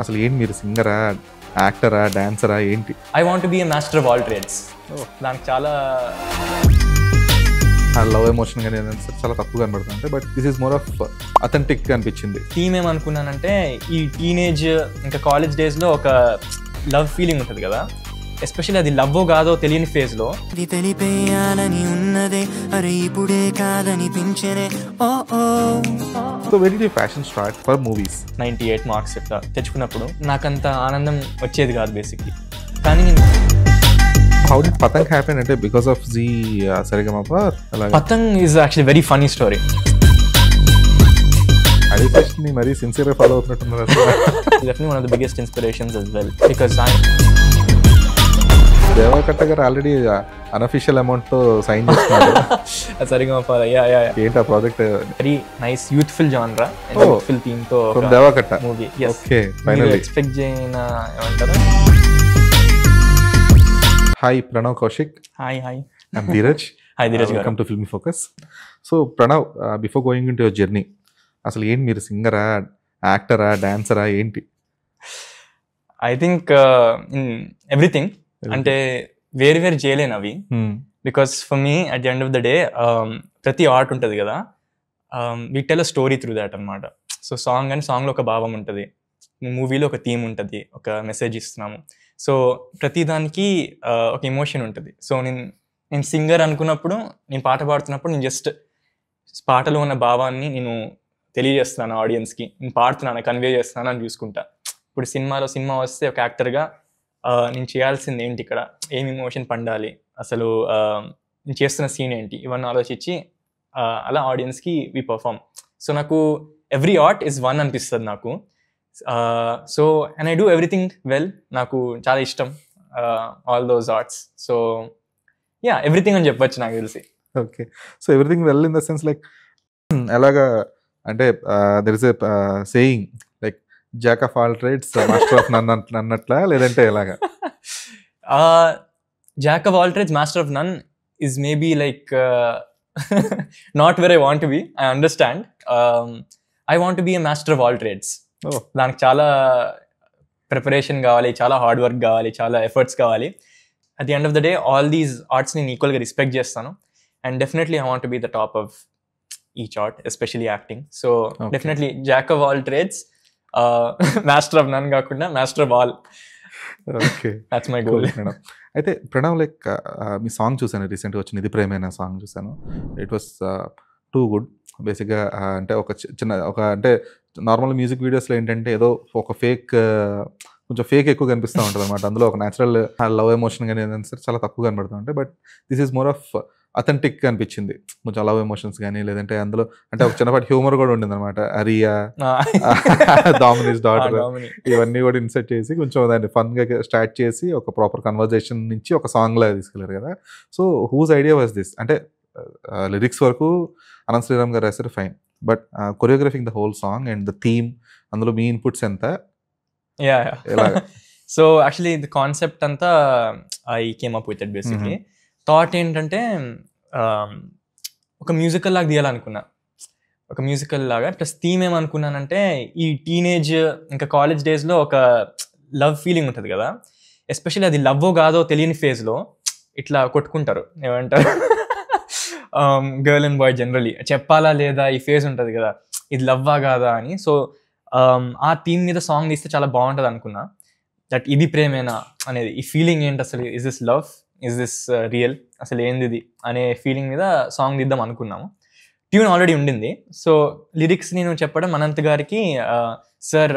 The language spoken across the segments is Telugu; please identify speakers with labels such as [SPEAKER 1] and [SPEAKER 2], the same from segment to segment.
[SPEAKER 1] అసలు ఏంటి మీరు సింగరా, యాక్టరా, డాన్సరా ఏంటి?
[SPEAKER 2] I want be a master of all trades. దానికి చాలా
[SPEAKER 1] లవ్ ఎమోషన్ కానీ చాలా తప్పుగా కనబడుతుంది. But this is more of authentic అనిపించింది.
[SPEAKER 2] థీమ్ ఏమనుకున్నానంటే ఈ టీనేజ్ ఇంకా కాలేజ్ డేస్లో ఒక లవ్ ఫీలింగ్ ఉంటుంది కదా, ఎస్పెషల్లీ అది లవ్ కాదో తెలియని ఫేజ్లో
[SPEAKER 3] తెలిపేయాలని ఉన్నదే అరే ఇప్పుడే కాదనిపించనే.
[SPEAKER 1] So very the fashion start for movies
[SPEAKER 2] 98 marks ఇట్లా తెచ్చుకున్నప్పుడు నాకంత ఆనందం వచ్చేది కాదు బేసిక్లీ. కానీ
[SPEAKER 1] హౌ డిడ్ పతంగ్ హ్యాపెన్ అంటే because of G Saregamapa?
[SPEAKER 2] Patang is actually very funny story.
[SPEAKER 1] అది ఫస్ట్ ని మరీ సిన్సియర్గా ఫాలో అవుతున్నట్టున్నారు.
[SPEAKER 2] Definitely one of the biggest inspirations as well because
[SPEAKER 1] Deva Katta గారు ఆల్రెడీ అన్అఫీషియల్ అమౌంట్ తో సైన్ చేస్తున్నారు.
[SPEAKER 2] సరిగమప
[SPEAKER 1] ఏంటి ఆ ప్రాజెక్ట్?
[SPEAKER 2] వెరీ నైస్ యూత్ఫుల్ జానరా అండ్ యూత్ఫుల్ థీమ్ తో
[SPEAKER 1] Deva Katta
[SPEAKER 2] movie.
[SPEAKER 1] Okay, finally
[SPEAKER 2] expect చేయన ఏమంటారు.
[SPEAKER 1] Hi Pranav Kaushik.
[SPEAKER 2] Hi
[SPEAKER 1] I'm Dheeraj.
[SPEAKER 2] Hi Dheeraj గారు.
[SPEAKER 1] Welcome to filmy focus. So Pranav, before going into your journey, అసలు ఏంటి మీరు సింగరా, యాక్టరా, డాన్సరా ఏంటి?
[SPEAKER 2] I think everything. అంటే వేరు వేరు చేయలేను అవి. Because for me at the end of the day ప్రతి ఆర్ట్ ఉంటుంది కదా, we tell a story through that అనమాట. సో సాంగ్ అని సాంగ్లో ఒక భావం ఉంటుంది, మూవీలో ఒక థీమ్ ఉంటుంది, ఒక మెసేజ్ ఇస్తున్నాము. సో ప్రతిదానికి ఒక ఎమోషన్ ఉంటుంది. సో నేను సింగర్ అనుకున్నప్పుడు, నేను పాట పాడుతున్నప్పుడు నేను జస్ట్ పాటలో ఉన్న భావాన్ని నేను తెలియజేస్తున్నాను ఆడియన్స్కి, నేను పాడుతున్నాను, కన్వే చేస్తున్నాను అని చూసుకుంటా. ఇప్పుడు సినిమా వస్తే ఒక యాక్టర్గా నేను చేయాల్సింది ఏంటి, ఇక్కడ ఏం ఎమోషన్ పండాలి, అసలు నేను చేస్తున్న సీన్ ఏంటి, ఇవన్నీ ఆలోచించి అలా ఆడియన్స్కి వి పర్ఫామ్. సో నాకు ఎవ్రీ ఆర్ట్ ఈజ్ వన్ అనిపిస్తుంది నాకు. So and I do everything well. నాకు చాలా ఇష్టం all those arts. So yeah, everything అని చెప్పొచ్చు నాకు తెలిసి.
[SPEAKER 1] Okay, so everything well in the sense like ఎలాగా అంటే there is a saying like jack of all trades master of none అన్నట్లా, లేదంటే ఎలాగా?
[SPEAKER 2] Jack of all trades master of none is maybe like not where I want to B. I understand. I want to B a master of all trades. దానికి చాలా ప్రిపరేషన్ కావాలి, చాలా హార్డ్ వర్క్ కావాలి, చాలా ఎఫర్ట్స్ కావాలి. At the end of the day all these arts నేను ఈక్వల్గా రెస్పెక్ట్ చేస్తాను. And definitely I want to be the top of each art, especially acting. So definitely jack of all trades, master of none కాకుండా master of all.
[SPEAKER 1] Okay,
[SPEAKER 2] that's my goal.
[SPEAKER 1] అయితే ప్రణవ్, లైక్ మీ సాంగ్ చూసాను, రీసెంట్గా వచ్చిన ఇది ప్రేమైన సాంగ్ చూసాను. It was too good. బేసిక్గా అంటే ఒక చిన్న అంటే నార్మల్ మ్యూజిక్ వీడియోస్లో ఏంటంటే ఏదో ఒక కొంచెం ఫేక్ ఎక్కువ కనిపిస్తూ ఉంటుంది అనమాట. అందులో ఒక న్యాచురల్ లవ్ ఎమోషన్ కానీ ఏదైనా సరే చాలా తక్కువ కనబడుతూ ఉంటాయి. But this is more of authentic అనిపించింది. కొంచెం లవ్ ఎమోషన్స్ కానీ, లేదంటే అందులో అంటే ఒక చిన్నపాటి హ్యూమర్ కూడా ఉండింది అనమాట. అరియా, డామినీస్ డాటర్, ఇవన్నీ కూడా ఇన్సర్ట్ చేసి కొంచెం దాన్ని ఫన్గా స్టార్ట్ చేసి ఒక ప్రాపర్ కన్వర్జేషన్ నుంచి ఒక సాంగ్ లాగా తీసుకెళ్ళారు కదా. So whose idea was this? అంటే లిరిక్స్ వరకు అనంత్ శ్రీరామ్ గారు రాశారు, fine. But choreographing the whole song and the theme, అందులో మీ ఇన్పుట్స్ ఎంత?
[SPEAKER 2] సో యాక్చువల్లీ ది కాన్సెప్ట్ అంతా I came up with it. Basically thought ఏంటంటే ఒక మ్యూజికల్ లాగా తీయాలనుకున్నా, ఒక మ్యూజికల్ లాగా. ప్లస్ థీమ్ ఏమనుకున్నానంటే ఈ టీనేజ్ ఇంకా కాలేజ్ డేస్లో ఒక లవ్ ఫీలింగ్ ఉంటుంది కదా, ఎస్పెషల్లీ అది లవ్ కాదో తెలియని ఫేజ్లో ఇట్లా కొట్టుకుంటారు, ఏమంటారు, గర్ల్ అండ్ బాయ్ జనరలీ చెప్పాలా లేదా ఈ ఫేజ్ ఉంటుంది కదా, ఇది లవ్వా కాదా అని. సో ఆ థీమ్ మీద సాంగ్ తీస్తే చాలా బాగుంటుంది అనుకున్నా. దట్ ఇది ప్రేమేనా అనేది, ఈ ఫీలింగ్ ఏంటి అసలు, is this love, is this real, అసలు ఏంది ఇది అనే ఫీలింగ్ మీద సాంగ్ తీద్దాం అనుకున్నాము. ట్యూన్ ఆల్రెడీ ఉండింది. సో లిరిక్స్ నేను చెప్పడం అనంత్ గారికి, సార్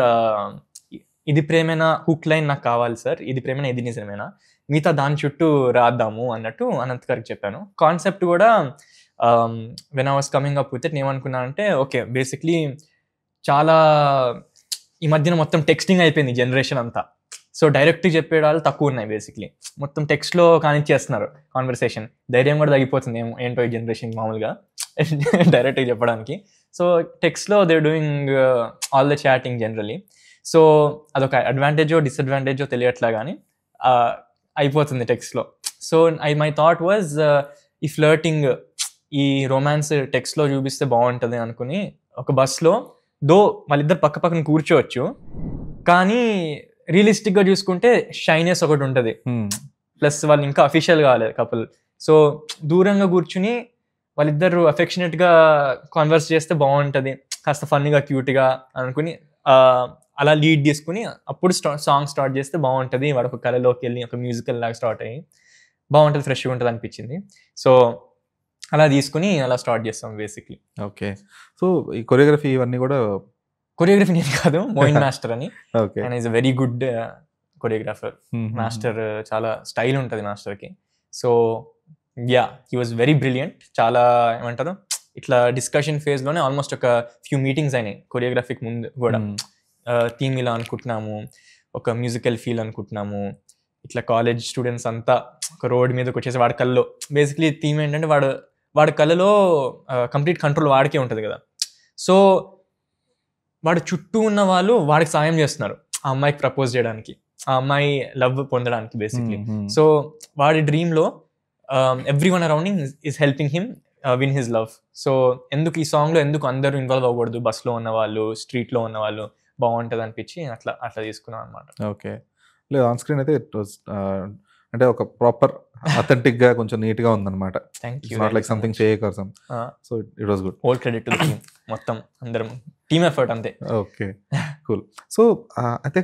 [SPEAKER 2] ఇది ప్రేమేనా హుక్ లైన్ నాకు కావాలి సార్, ఇది ప్రేమేనా ఇది నిజమేనా, మిగతా దాని చుట్టూ రాద్దాము అన్నట్టు అనంత్ గారికి చెప్పాను. కాన్సెప్ట్ కూడా when I was coming up with it ఏమనుకున్నానంటే, ఓకే బేసిక్లీ చాలా ఈ మధ్యన మొత్తం టెక్స్టింగ్ అయిపోయింది జనరేషన్ అంతా. సో డైరెక్ట్గా చెప్పేవాళ్ళు తక్కువ ఉన్నాయి. బేసిక్లీ మొత్తం టెక్స్ట్లో కానిచ్చేస్తున్నారు కాన్వర్సేషన్. ధైర్యం కూడా తగ్గిపోతుంది ఏంటో ఈ జనరేషన్ మామూలుగా డైరెక్ట్గా చెప్పడానికి. సో టెక్స్ట్లో they doing all the chatting generally. So అదొక అడ్వాంటేజో డిసడ్వాంటేజో తెలియట్లా కానీ అయిపోతుంది టెక్స్ట్లో. సో మై థాట్ వాజ్ ఈ ఫ్లర్టింగ్, ఈ రొమాన్స్ టెక్స్ట్లో చూపిస్తే బాగుంటుంది అనుకుని, ఒక బస్లో దో వాళ్ళిద్దరు పక్క పక్కన కూర్చోవచ్చు కానీ రియలిస్టిక్గా చూసుకుంటే షైనెస్ ఒకటి ఉంటుంది, ప్లస్ వాళ్ళు ఇంకా అఫీషియల్ కాలేదు కపుల్. సో దూరంగా కూర్చుని వాళ్ళిద్దరు అఫెక్షనేట్గా కాన్వర్స్ చేస్తే బాగుంటుంది, కాస్త ఫన్నీగా క్యూట్గా అనుకుని అలా లీడ్ తీసుకుని అప్పుడు సాంగ్ స్టార్ట్ చేస్తే బాగుంటుంది. వాడు ఒక కళలోకి వెళ్ళి ఒక మ్యూజికల్ లాగా స్టార్ట్ అయ్యి బాగుంటుంది, ఫ్రెష్గా ఉంటుంది అనిపించింది. సో అలా తీసుకుని అలా స్టార్ట్ చేస్తాం బేసిక్లీ.
[SPEAKER 1] ఓకే. సో ఈ కొరియోగ్రఫీ ఇవన్నీ కూడా
[SPEAKER 2] కొరియోగ్రఫీ నేను కాదు, మోయిన్ మాస్టర్ అని,
[SPEAKER 1] okay.
[SPEAKER 2] And is a very good choreographer. Master చాలా స్టైల్ ఉంటుంది మాస్టర్కి. So yeah, he was very brilliant. చాలా ఏమంటారు, ఇట్లా డిస్కషన్ ఫేజ్లోనే ఆల్మోస్ట్ ఒక ఫ్యూ మీటింగ్స్ అయినాయి కొరియోగ్రఫీకి ముందు కూడా. థీమ్ ఇలా అనుకుంటున్నాము, ఒక మ్యూజికల్ ఫీల్ అనుకుంటున్నాము, ఇట్లా కాలేజ్ స్టూడెంట్స్ అంతా ఒక రోడ్ మీదకి వచ్చేసి వాడి కళ్ళలో బేసిక్లీ థీమ్ ఏంటంటే వాడి కళ్ళలో కంప్లీట్ కంట్రోల్ వాడికే ఉంటుంది కదా. సో వాడు చుట్టూ ఉన్న వాళ్ళు వాడికి సాయం చేస్తున్నారు ఆ అమ్మాయికి ప్రపోజ్ చేయడానికి, ఆ అమ్మాయి లవ్ పొందడానికి బేసిక్లీ. సో వాడి డ్రీమ్లో every one arounding is helping him win his love. So ఎందుకు ఈ సాంగ్లో ఎందుకు అందరూ ఇన్వాల్వ్ అవ్వకూడదు, బస్లో ఉన్న వాళ్ళు, స్ట్రీట్లో ఉన్న వాళ్ళు, బాగుంటుంది అనిపించి అట్లా తీసుకున్నాం అనమాట.
[SPEAKER 1] ఓకే. లేదు, ఆన్ స్క్రీన్ అయితే ఇట్ వాస్ అంటే ఒక ప్రాపర్ అథెంటిక్ గా కొంచెం నీట్ గా ఉందన్నమాట. Not like something fake or some. So it was good.
[SPEAKER 2] All credit to the team, మొత్తం అందరం టీమ్ ఎఫర్ట్ అంతే.
[SPEAKER 1] Okay, cool. సో అయితే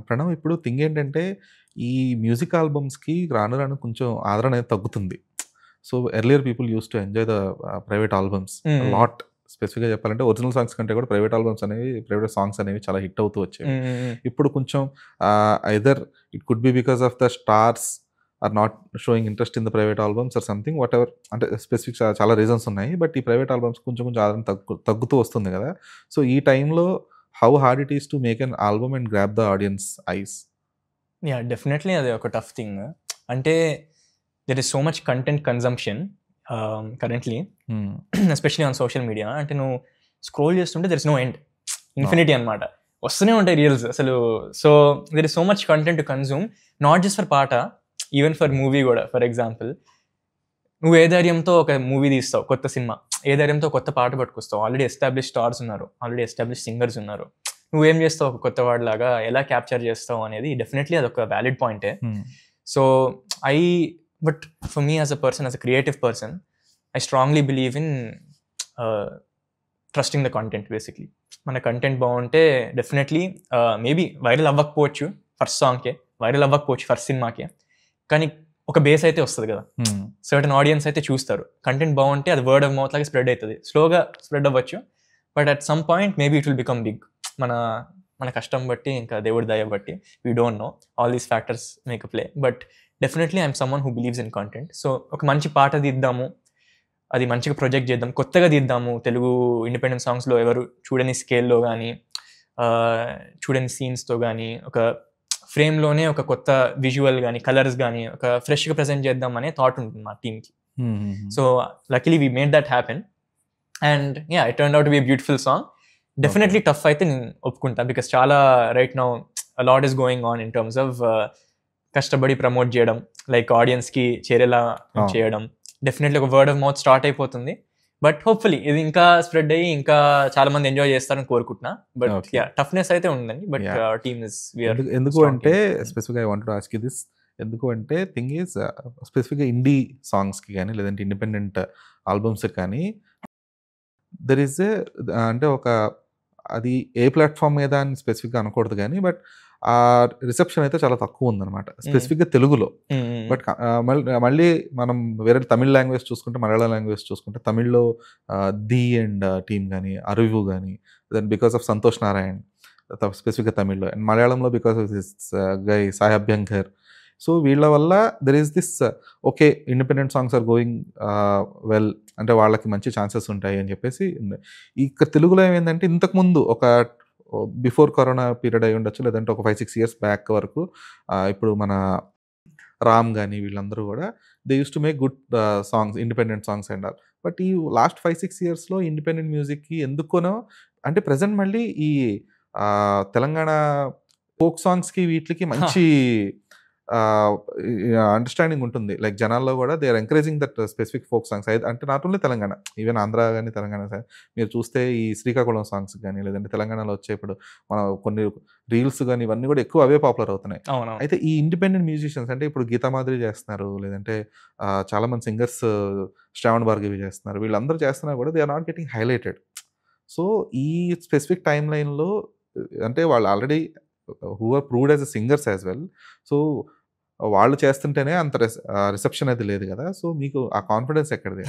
[SPEAKER 1] ప్రణవ్, ఇప్పుడు థింగ్ ఏంటంటే ఈ మ్యూజిక్ ఆల్బమ్స్ కి రాను రాను కొంచెం ఆదరణ అనేది తగ్గుతుంది. So earlier people use to enjoy the private albums lot. స్పెసిఫిక్గా చెప్పాలంటే ఒరిజినల్ సాంగ్స్ కంటే కూడా ప్రైవేట్ ఆల్బమ్స్ అనేవి, ప్రైవేట్ సాంగ్స్ అనేవి చాలా హిట్ అవుతూ వచ్చాయి. ఇప్పుడు కొంచెం either it could be because of the stars are not showing interest in the private albums or something, whatever, అంటే స్పెసిఫిక్ చాలా రీజన్స్ ఉన్నాయి. బట్ ఈ ప్రైవేట్ ఆల్బమ్స్ కొంచెం ఆదరణ తగ్గుతూ వస్తుంది కదా. సో ఈ టైంలో how hard it is to make an album and grab the audience eyes?
[SPEAKER 2] Yeah, definitely అది ఒక టఫ్ థింగ్. అంటే there is so much content consumption currently, especially on social media. అంటే నువ్వు స్క్రోల్ చేస్తుంటే there is no end, infinity అనమాట, వస్తూనే ఉంటాయి రీల్స్ అసలు. So there is so much content to consume, not just for పాట, ఈవెన్ ఫర్ మూవీ కూడా. ఫర్ ఎగ్జాంపుల్, నువ్వు ఏ ధైర్యంతో ఒక మూవీ తీస్తావు, కొత్త సినిమా, ఏ ధైర్యంతో కొత్త పాట పట్టుకొస్తావు, ఆల్రెడీ ఎస్టాబ్లిష్ స్టార్స్ ఉన్నారు, ఆల్రెడీ ఎస్టాబ్లిష్ సింగర్స్ ఉన్నారు, నువ్వేం చేస్తావు ఒక కొత్త వాడిలాగా ఎలా క్యాప్చర్ చేస్తావు అనేది డెఫినెట్లీ అదొక వ్యాలిడ్ పాయింటే. So but for me as a person, as a creative person, I strongly believe in trusting the content. Basically మన కంటెంట్ బాగుంటే డెఫినెట్లీ మేబీ వైరల్ అవ్వకపోవచ్చు ఫస్ట్ సాంగ్కే, వైరల్ అవ్వకపోవచ్చు ఫస్ట్ సినిమాకే, కానీ ఒక బేస్ అయితే వస్తుంది కదా, సర్టన్ ఆడియన్స్ అయితే చూస్తారు. కంటెంట్ బాగుంటే అది వర్డ్ ఆఫ్ మౌత్ లాగా స్ప్రెడ్ అవుతుంది, స్లోగా స్ప్రెడ్ అవ్వచ్చు, but at some point maybe it will become big. మన కష్టం బట్టి, ఇంకా దేవుడి దయ బట్టి, we don't know, all these factors make a play. But definitely I'm someone who believes in content. So ఒక మంచి పాట తీద్దాము, అది మంచిగా ప్రొజెక్ట్ చేద్దాం, కొత్తగా తీద్దాము. తెలుగు ఇండిపెండెంట్ సాంగ్స్లో ఎవరు చూడని స్కేల్లో కానీ, చూడని సీన్స్తో కానీ, ఒక ఫ్రేమ్లోనే ఒక కొత్త విజువల్ కానీ, కలర్స్ కానీ ఒక ఫ్రెష్గా ప్రజెంట్ చేద్దాం అనే థాట్ ఉంటుంది మా టీమ్కి. So luckily we made that happen, and yeah, it turned out to be a beautiful song. Definitely tough అయితే నేను ఒప్పుకుంటా, బికాస్ చాలా right now lot is going on in terms of కష్టపడి ప్రమోట్ చేయడం, లైక్ ఆడియన్స్కి చేరేలా చేయడం. డెఫినెట్లీ ఒక వర్డ్ ఆఫ్ మౌత్ స్టార్ట్ అయిపోతుంది, బట్ హోప్ఫుల్లీ ఇది ఇంకా స్ప్రెడ్ అయ్యి ఇంకా చాలా మంది ఎంజాయ్ చేస్తారని కోరుకుంటున్నా. బట్ యా, టఫ్నెస్ అయితే ఉందండి, బట్ టీమ్ ఇస్
[SPEAKER 1] ఎందుకు అంటే స్పెసిఫిక్గా I wanted to ask you this. ఎందుకు అంటే థింగ్ ఈజ్ స్పెసిఫిక్గా ఇండీ సాంగ్స్కి కానీ, లేదంటే ఇండిపెండెంట్ ఆల్బమ్స్కి కానీ దెర్ ఈజ్ అంటే ఒక, అది ఏ ప్లాట్ఫామ్ మీద అని స్పెసిఫిక్గా అనకూడదు కానీ, బట్ ఆ రిసెప్షన్ అయితే చాలా తక్కువ ఉందన్నమాట, స్పెసిఫిక్గా తెలుగులో. బట్ మళ్ళీ మనం వేరే తమిళ్ లాంగ్వేజ్ చూసుకుంటే, మలయాళం లాంగ్వేజ్ చూసుకుంటే, తమిళ్లో ది అండ్ టీమ్ కానీ, అరువు కానీ, then because of Santhosh Narayan స్పెసిఫిక్గా తమిళ్లో, అండ్ మలయాళంలో because of this guy Sai Abhyankar. So వీళ్ళ వల్ల there is this okay, independent songs are going well, అంటే వాళ్ళకి మంచి ఛాన్సెస్ ఉంటాయి అని చెప్పేసి. ఇక్కడ తెలుగులో ఏమైందంటే, ఇంతకుముందు ఒక బిఫోర్ కరోనా పీరియడ్ అయి ఉండొచ్చు, లేదంటే ఒక 5-6 years బ్యాక్ వరకు, ఇప్పుడు మన రామ్ కానీ వీళ్ళందరూ కూడా they used to make good songs, independent songs and all. But ఈ లాస్ట్ 5-6 yearsలో ఇండిపెండెంట్ మ్యూజిక్కి ఎందుకోనో, అంటే ప్రజెంట్ మళ్ళీ ఈ తెలంగాణ ఫోక్ సాంగ్స్కి వీటికి మంచి అండర్స్టాండింగ్ ఉంటుంది. లైక్ జనాల్లో కూడా they are encouraging that specific folk songs. అంటే not only Telangana, even Andhra గాని, తెలంగాణ సైడ్ మీరు చూస్తే ఈ శ్రీకాకుళం సాంగ్స్ గాని, లేదంటే తెలంగాణలో వచ్చే ఇప్పుడు మన కొన్ని రీల్స్ గాని ఇవన్నీ కూడా ఎక్కువ అవే పాపులర్ అవుతున్నాయి.
[SPEAKER 2] అవునవును.
[SPEAKER 1] అయితే ఈ ఇండిపెండెంట్ మ్యూజిషియన్స్ అంటే ఇప్పుడు గీతా మాధురి చేస్తున్నారు, లేదంటే చాలా మంది సింగర్స్ శ్రావణ్ భార్గవి చేస్తున్నారు. వీళ్ళందరూ చేస్తున్నా కూడా they are not getting highlighted. So ఈ స్పెసిఫిక్ టైమ్ లైన్‌లో అంటే వాళ్ళు already who are proved as a singers as well. So వాళ్ళు చేస్తుంటేనే అంత రిసెప్షన్ అది లేదు గదా! సో మీకు ఆ కాన్ఫిడెన్స్ ఎక్కడిది?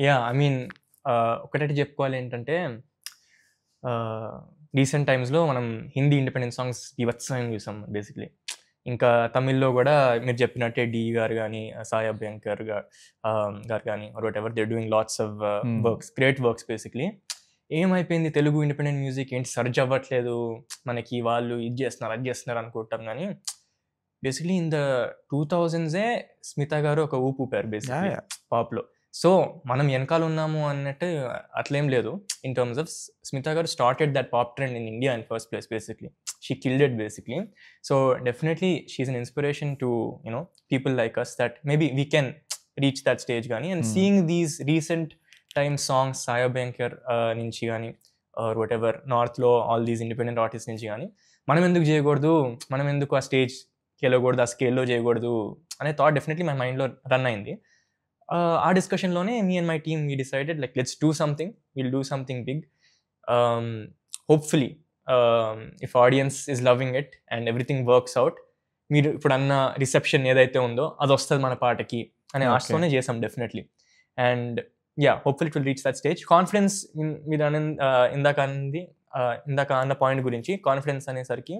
[SPEAKER 2] యాహ్! ఐ మీన్ ఒకటైతే చెప్పుకోవాలి ఏంటంటే రీసెంట్ టైమ్స్‌లో మనం హిందీ ఇండిపెండెంట్ సాంగ్స్ బీభత్సంగా చూసాం బేసిక్‌లీ. ఇంకా తమిళ్‌లో గూడా మీరు చెప్పినట్టే 'డి' గారు గాని, సాయి అభ్యంకర్ గారు గాని or whatever they are doing lots of works, great works basically. ఏమైపోయింది తెలుగు ఇండిపెండెంట్ మ్యూజిక్ ఏంటి సర్జ్ అవ్వట్లేదు, మనకి వాళ్ళు ఇది చేస్తున్నారు, అది చేస్తున్నారు అనుకుంటాం గానీ basically in the 2000s Smitha గారు ఒక ఊపు ఊపారు బేసిక్‌లీ పాప్‌లో. సో మనం వెనకాల ఉన్నాము అన్నట్టు అట్లేం లేదు. In terms of Smita garu started that pop trend in India in first place basically. She killed it basically. So definitely she is an inspiration to people like us that maybe we can reach that stage గానీ. And seeing these recent time songs Sai Abhyankar నుంచి కానీ ఆర్ వాట్ ఎవర్ నార్త్లో ఆల్ దీస్ ఇండిపెండెంట్ ఆర్టిస్ట్ నుంచి కానీ మనం ఎందుకు చేయకూడదు, మనం ఎందుకు ఆ స్టేజ్ వెళ్ళకూడదు, ఆ స్కేల్లో చేయకూడదు అనే థాట్ డెఫినెట్లీ మై మైండ్లో రన్ అయింది. ఆ డిస్కషన్లోనే me and my team we decided like let's do something, will do something big. Hopefully if audience is loving it and everything works out, మీరు ఇప్పుడు అన్న రిసెప్షన్ ఏదైతే ఉందో అది వస్తుంది మన పాటకి అనే ఆశతోనే చేసాం definitely. And yeah, hopefully it will reach that stage. Confidence మీరు ఇందాక అన్న పాయింట్ గురించి కాన్ఫిడెన్స్ అనేసరికి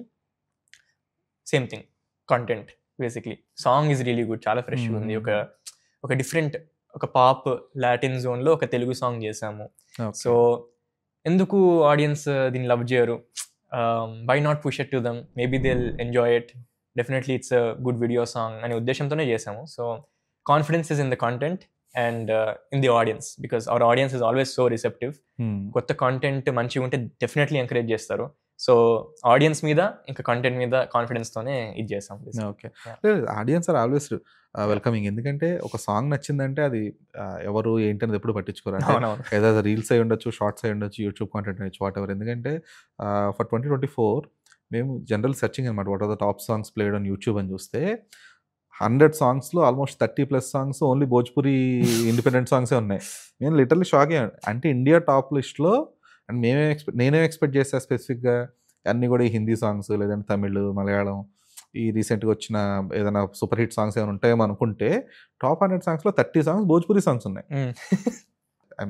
[SPEAKER 2] same thing, content basically. Song is really good, చాలా ఫ్రెష్గా ఉంది. ఒక డిఫరెంట్ ఒక పాప్ లాటిన్ జోన్లో ఒక తెలుగు సాంగ్ చేసాము. సో ఎందుకు ఆడియన్స్ దీన్ని లవ్ చేయరు, why not push it to them, maybe they will enjoy it, definitely it's a good video song అనే ఉద్దేశంతోనే చేసాము. So confidence is in the content and in the audience, because our audience is always so receptive. కొత్త కంటెంట్ మంచిగా ఉంటే డెఫినెట్లీ ఎంకరేజ్ చేస్తారు. సో ఆడియన్స్ మీద ఇంకా కంటెంట్ మీద కాన్ఫిడెన్స్ తోనే ఇది చేస్తాం.
[SPEAKER 1] Okay, audience are always welcoming. ఎందుకంటే ఒక సాంగ్ నచ్చిందంటే అది ఎవరు ఏంటనేది ఎప్పుడు పట్టించుకోరు. ఏదో రీల్స్ అయి ఉండొచ్చు, షార్ట్స్ అయి ఉండొచ్చు, యూట్యూబ్ కాంటెంట్ అయ్యొచ్చు, వాట్ ఎవర్. ఎందుకంటే ఫర్ 2024 మేము జనరల్ సెర్చింగ్ అనమాట, what are the top songs played on YouTube అని చూస్తే 100 సాంగ్స్లో almost 30+ songs only Bhojpuri independent సాంగ్సే ఉన్నాయి. నేను లిటరల్లీ షాక్ అయ్యాను. అంటే ఇండియా టాప్ లిస్ట్లో అండ్ నేనే ఎక్స్పెక్ట్ చేసా స్పెసిఫిక్గా అన్నీ కూడా ఈ హిందీ సాంగ్స్, లేదంటే తమిళ్, మలయాళం, ఈ రీసెంట్గా వచ్చిన ఏదైనా సూపర్ హిట్ సాంగ్స్ ఏమైనా ఉంటాయేమో అనుకుంటే టాప్ 100 సాంగ్స్లో 30 సాంగ్స్ భోజ్పురి సాంగ్స్ ఉన్నాయి.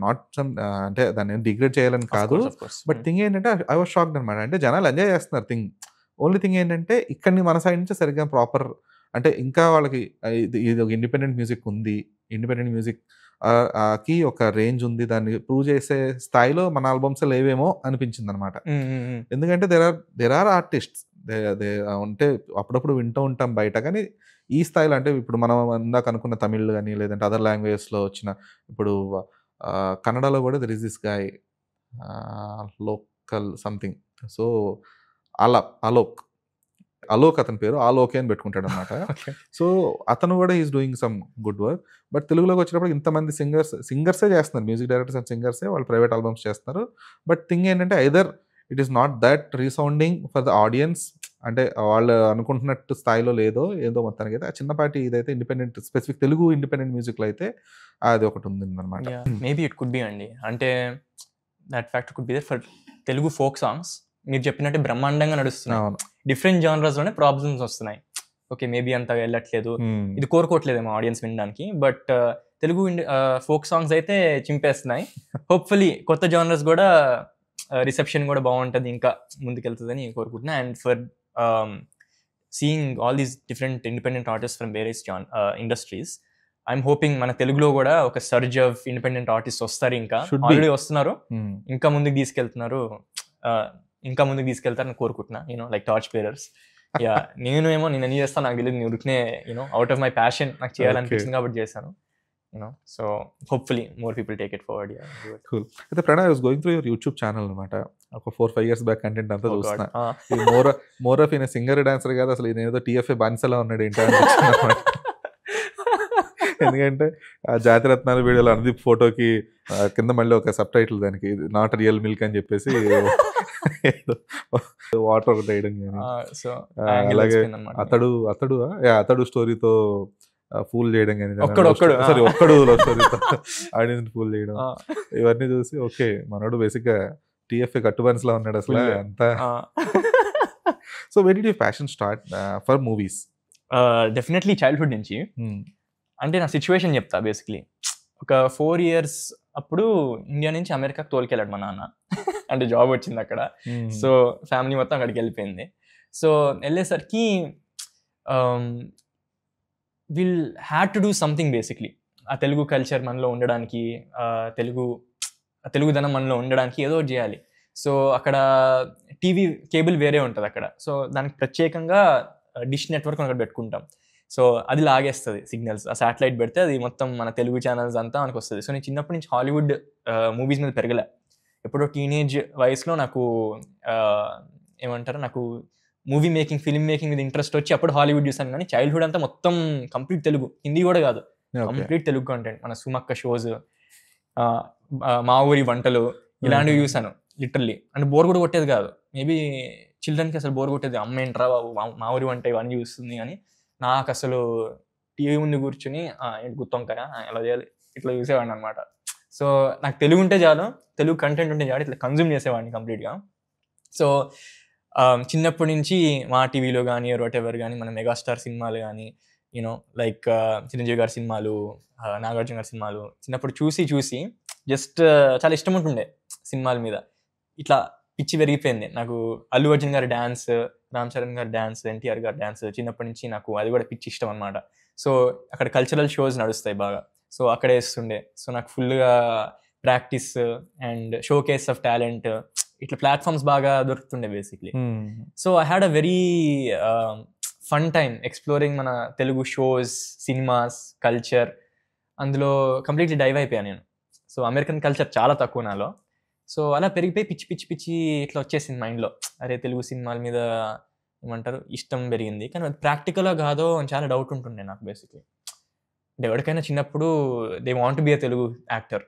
[SPEAKER 1] నాట్ సమ్ అంటే దాన్ని డిగ్రేడ్ చేయాలని కాదు, బట్ థింగ్ ఏంటంటే ఐ వాజ్ షాక్డ్ అనమాట. అంటే జనాలు ఎంజాయ్ చేస్తున్నారు. ఓన్లీ థింగ్ ఏంటంటే ఇక్కడిని మన సైడ్ నుంచి సరిగ్గా ప్రాపర్ అంటే ఇంకా వాళ్ళకి ఇది ఒక ఇండిపెండెంట్ మ్యూజిక్ ఉంది, ఇండిపెండెంట్ మ్యూజిక్ కి ఒక రేంజ్ ఉంది, దాన్ని ప్రూవ్ చేసే స్థాయిలో మన ఆల్బమ్స్ లేవేమో అనిపించింది అనమాట. ఎందుకంటే దెర్ ఆర్ ఆర్టిస్ట్స్ అంటే అప్పుడప్పుడు వింటూ ఉంటాం బయట, కానీ ఈ స్థాయిలో అంటే ఇప్పుడు మనం ఇందాక అనుకున్న తమిళ్ కానీ లేదంటే అదర్ లాంగ్వేజెస్లో వచ్చిన ఇప్పుడు కన్నడలో కూడా there is this guy local something, so Alok అతని పేరు, ఆలోకే అని పెట్టుకుంటాడు అనమాట. సో అతను కూడా is doing some good work. But తెలుగులోకి వచ్చినప్పుడు ఇంతమంది సింగర్సే చేస్తున్నారు, మ్యూజిక్ డైరెక్టర్స్ అండ్ సింగర్సే వాళ్ళు ప్రైవేట్ ఆల్బమ్స్ చేస్తున్నారు. బట్ థింగ్ ఏంటంటే either it is not that resounding for the audience, అంటే వాళ్ళు అనుకుంటున్నట్టు స్థాయిలో లేదో ఏదో మొత్తానికి అయితే ఆ చిన్నపాటి ఇదైతే ఇండిపెండెంట్ స్పెసిఫిక్ తెలుగు ఇండిపెండెంట్ మ్యూజిక్లో అయితే అది ఒకటి ఉంది అనమాట.
[SPEAKER 2] మేబీ ఇట్ కుడ్ బి అండి, అంటే that factor could be there for Telugu folk songs. మీరు చెప్పినట్టే బ్రహ్మాండంగా నడుస్తున్నాయి, డిఫరెంట్ జానర్స్లోనే ప్రాబ్లమ్స్ వస్తున్నాయి. ఓకే, మేబీ అంత వెళ్ళట్లేదు, ఇది కోరుకోవట్లేదేమో ఆడియన్స్ వినడానికి. బట్ తెలుగు ఫోక్ సాంగ్స్ అయితే చింపేస్తున్నాయి. హోప్ఫుల్లీ కొత్త జానర్స్ కూడా రిసెప్షన్ కూడా బాగుంటుంది, ఇంకా ముందుకెళ్తుందని కోరుకుంటున్నా. And for seeing all these different independent artist from various industries, I'm hoping మన తెలుగులో కూడా ఒక సర్జ్ ఆఫ్ ఇండిపెండెంట్ ఆర్టిస్ట్ వస్తారు. ఇంకా ఆల్రెడీ వస్తున్నారు, ఇంకా ముందుకు తీసుకెళ్తారని కోరుకుంటున్నా. Like torch bearers. యా, నేను ఎన్ని చేస్తాను నాకు తెలియదు, నేను ఉరికినే అవుట్ ఆఫ్ మై ప్యాషన్ నాకు చేయాలనిపించింది కాబట్టి చేశాను. So hopefully more people take it forward.
[SPEAKER 1] Cool. అయితే Pranay, I was going through your YouTube channel అనమాట. ఒక 4-5 years బ్యాక్ కంటెంట్ అంతా చూస్తున్నా. ఈ మోర్ ఆఫ్ ఈయన సింగర్ డాన్సర్ కాదు, అసలు ఈయన ఏదో టీఎఫ్ఏ బానిసలా ఉన్నాడు ఏంటో అనిపించింది. ఎందుకంటే ఆ జాతిరత్నాల వీడియోలో అనుదీప్ ఫోటోకి కింద మళ్ళీ ఒక సబ్ టైటిల్ దానికి నాట్ రియల్ మిల్క్ అని చెప్పేసి వాటర్ ఒకటి వేయడం కానీ, అలాగే అతడు స్టోరీతో ఫూల్ చేయడం కానీ, సారీ ఒక్కడు స్టోరీతో ఆడియన్స్ ఫూల్ చేయడం, ఇవన్నీ చూసి ఓకే మనోడు బేసిక్ గా టీఎఫ్ఏ కట్టుబనిస్లా ఉన్నాడు అసలు అంతా. So very the passion start for movies?
[SPEAKER 2] Definitely childhood నుంచి. అంటే నా సిచ్యువేషన్ చెప్తా. బేసిక్లీ ఒక 4 years అప్పుడు ఇండియా నుంచి అమెరికాకి తోలుకెళ్ళాడు మా నాన్న. అంటే జాబ్ వచ్చింది అక్కడ. సో ఫ్యామిలీ మొత్తం అక్కడికి వెళ్ళిపోయింది. సో వెళ్ళేసరికి will had to do something basically. ఆ తెలుగు కల్చర్ మనలో ఉండడానికి, తెలుగుదనం మనలో ఉండడానికి ఏదో ఒకటి చేయాలి. సో అక్కడ టీవీ కేబుల్ వేరే ఉంటుంది అక్కడ. సో దానికి ప్రత్యేకంగా డిష్ నెట్వర్క్ అక్కడ పెట్టుకుంటాం. సో అది లాగేస్తుంది సిగ్నల్స్. ఆ శాటిలైట్ పెడితే అది మొత్తం మన తెలుగు ఛానల్స్ అంతా మనకు వస్తుంది. సో నేను చిన్నప్పటి నుంచి హాలీవుడ్ మూవీస్ మీద పెరగలే. ఎప్పుడో టీనేజ్ వయసులో నాకు ఏమంటారు, నాకు మూవీ మేకింగ్, ఫిల్మ్ మేకింగ్ మీద ఇంట్రెస్ట్ వచ్చి అప్పుడు హాలీవుడ్ చూసాను. కానీ చైల్డ్హుడ్ అంతా మొత్తం కంప్లీట్ తెలుగు, హిందీ కూడా కాదు, కంప్లీట్ తెలుగు కంటెంట్. మన సుమక్క షోస్, మా ఊరి వంటలు, ఇలాంటివి చూసాను లిటరల్లీ. అంటే బోర్ కూడా కొట్టేది కాదు. మేబీ చిల్డ్రన్కి అసలు బోర్ కొట్టేది, అమ్మ ఏంట్రా బాబు మా ఊరి వంట ఇవన్నీ చూస్తుంది. కానీ నాకు అసలు టీవీ ముందు కూర్చుని ఏంటి గుత్తొంకాయ ఎలా చేయాలి ఇట్లా చూసేవాడిని అనమాట. సో నాకు తెలుగు ఉంటే చాలు, తెలుగు కంటెంట్ ఉంటే చాలు, ఇట్లా కన్జ్యూమ్ చేసేవాడిని కంప్లీట్గా. సో చిన్నప్పటి నుంచి మా టీవీలో కానీ వాట్ ఎవర్ కానీ మన మెగాస్టార్ సినిమాలు కానీ, యూనో లైక్ చిరంజీవి గారి సినిమాలు, నాగార్జున గారి సినిమాలు చిన్నప్పుడు చూసి జస్ట్ చాలా ఇష్టం ఉంటుండే సినిమాల మీద. ఇట్లా పిచ్చి పెరిగిపోయింది నాకు. అల్లు అర్జున్ గారి డ్యాన్స్, రామ్ చరణ్ గారి డ్యాన్స్, ఎన్టీఆర్ గారి డ్యాన్స్ చిన్నప్పటి నుంచి నాకు అది కూడా పిచ్చి ఇష్టం అనమాట. సో అక్కడ కల్చరల్ షోస్ నడుస్తాయి బాగా. సో అక్కడే వేస్తుండే. సో నాకు ఫుల్గా practice and show case టాలెంట్ ఇట్లా ప్లాట్ఫామ్స్ బాగా దొరుకుతుండే బేసిక్లీ. So I had a very fun time exploring మన తెలుగు షోస్, సినిమాస్, కల్చర్. అందులో కంప్లీట్లీ డైవ్ అయిపోయాను నేను. సో అమెరికన్ కల్చర్ చాలా తక్కువ నాలో. సో అలా పెరిగిపోయి పిచ్చి ఇట్లా వచ్చేసింది మైండ్లో. అరే తెలుగు సినిమాల మీద ఏమంటారు ఇష్టం పెరిగింది. కానీ అది ప్రాక్టికల్గా కాదో అని చాలా డౌట్ ఉంటుండే నాకు బేసిక్లీ. అంటే ఎవరికైనా చిన్నప్పుడు they want be a Telugu actor,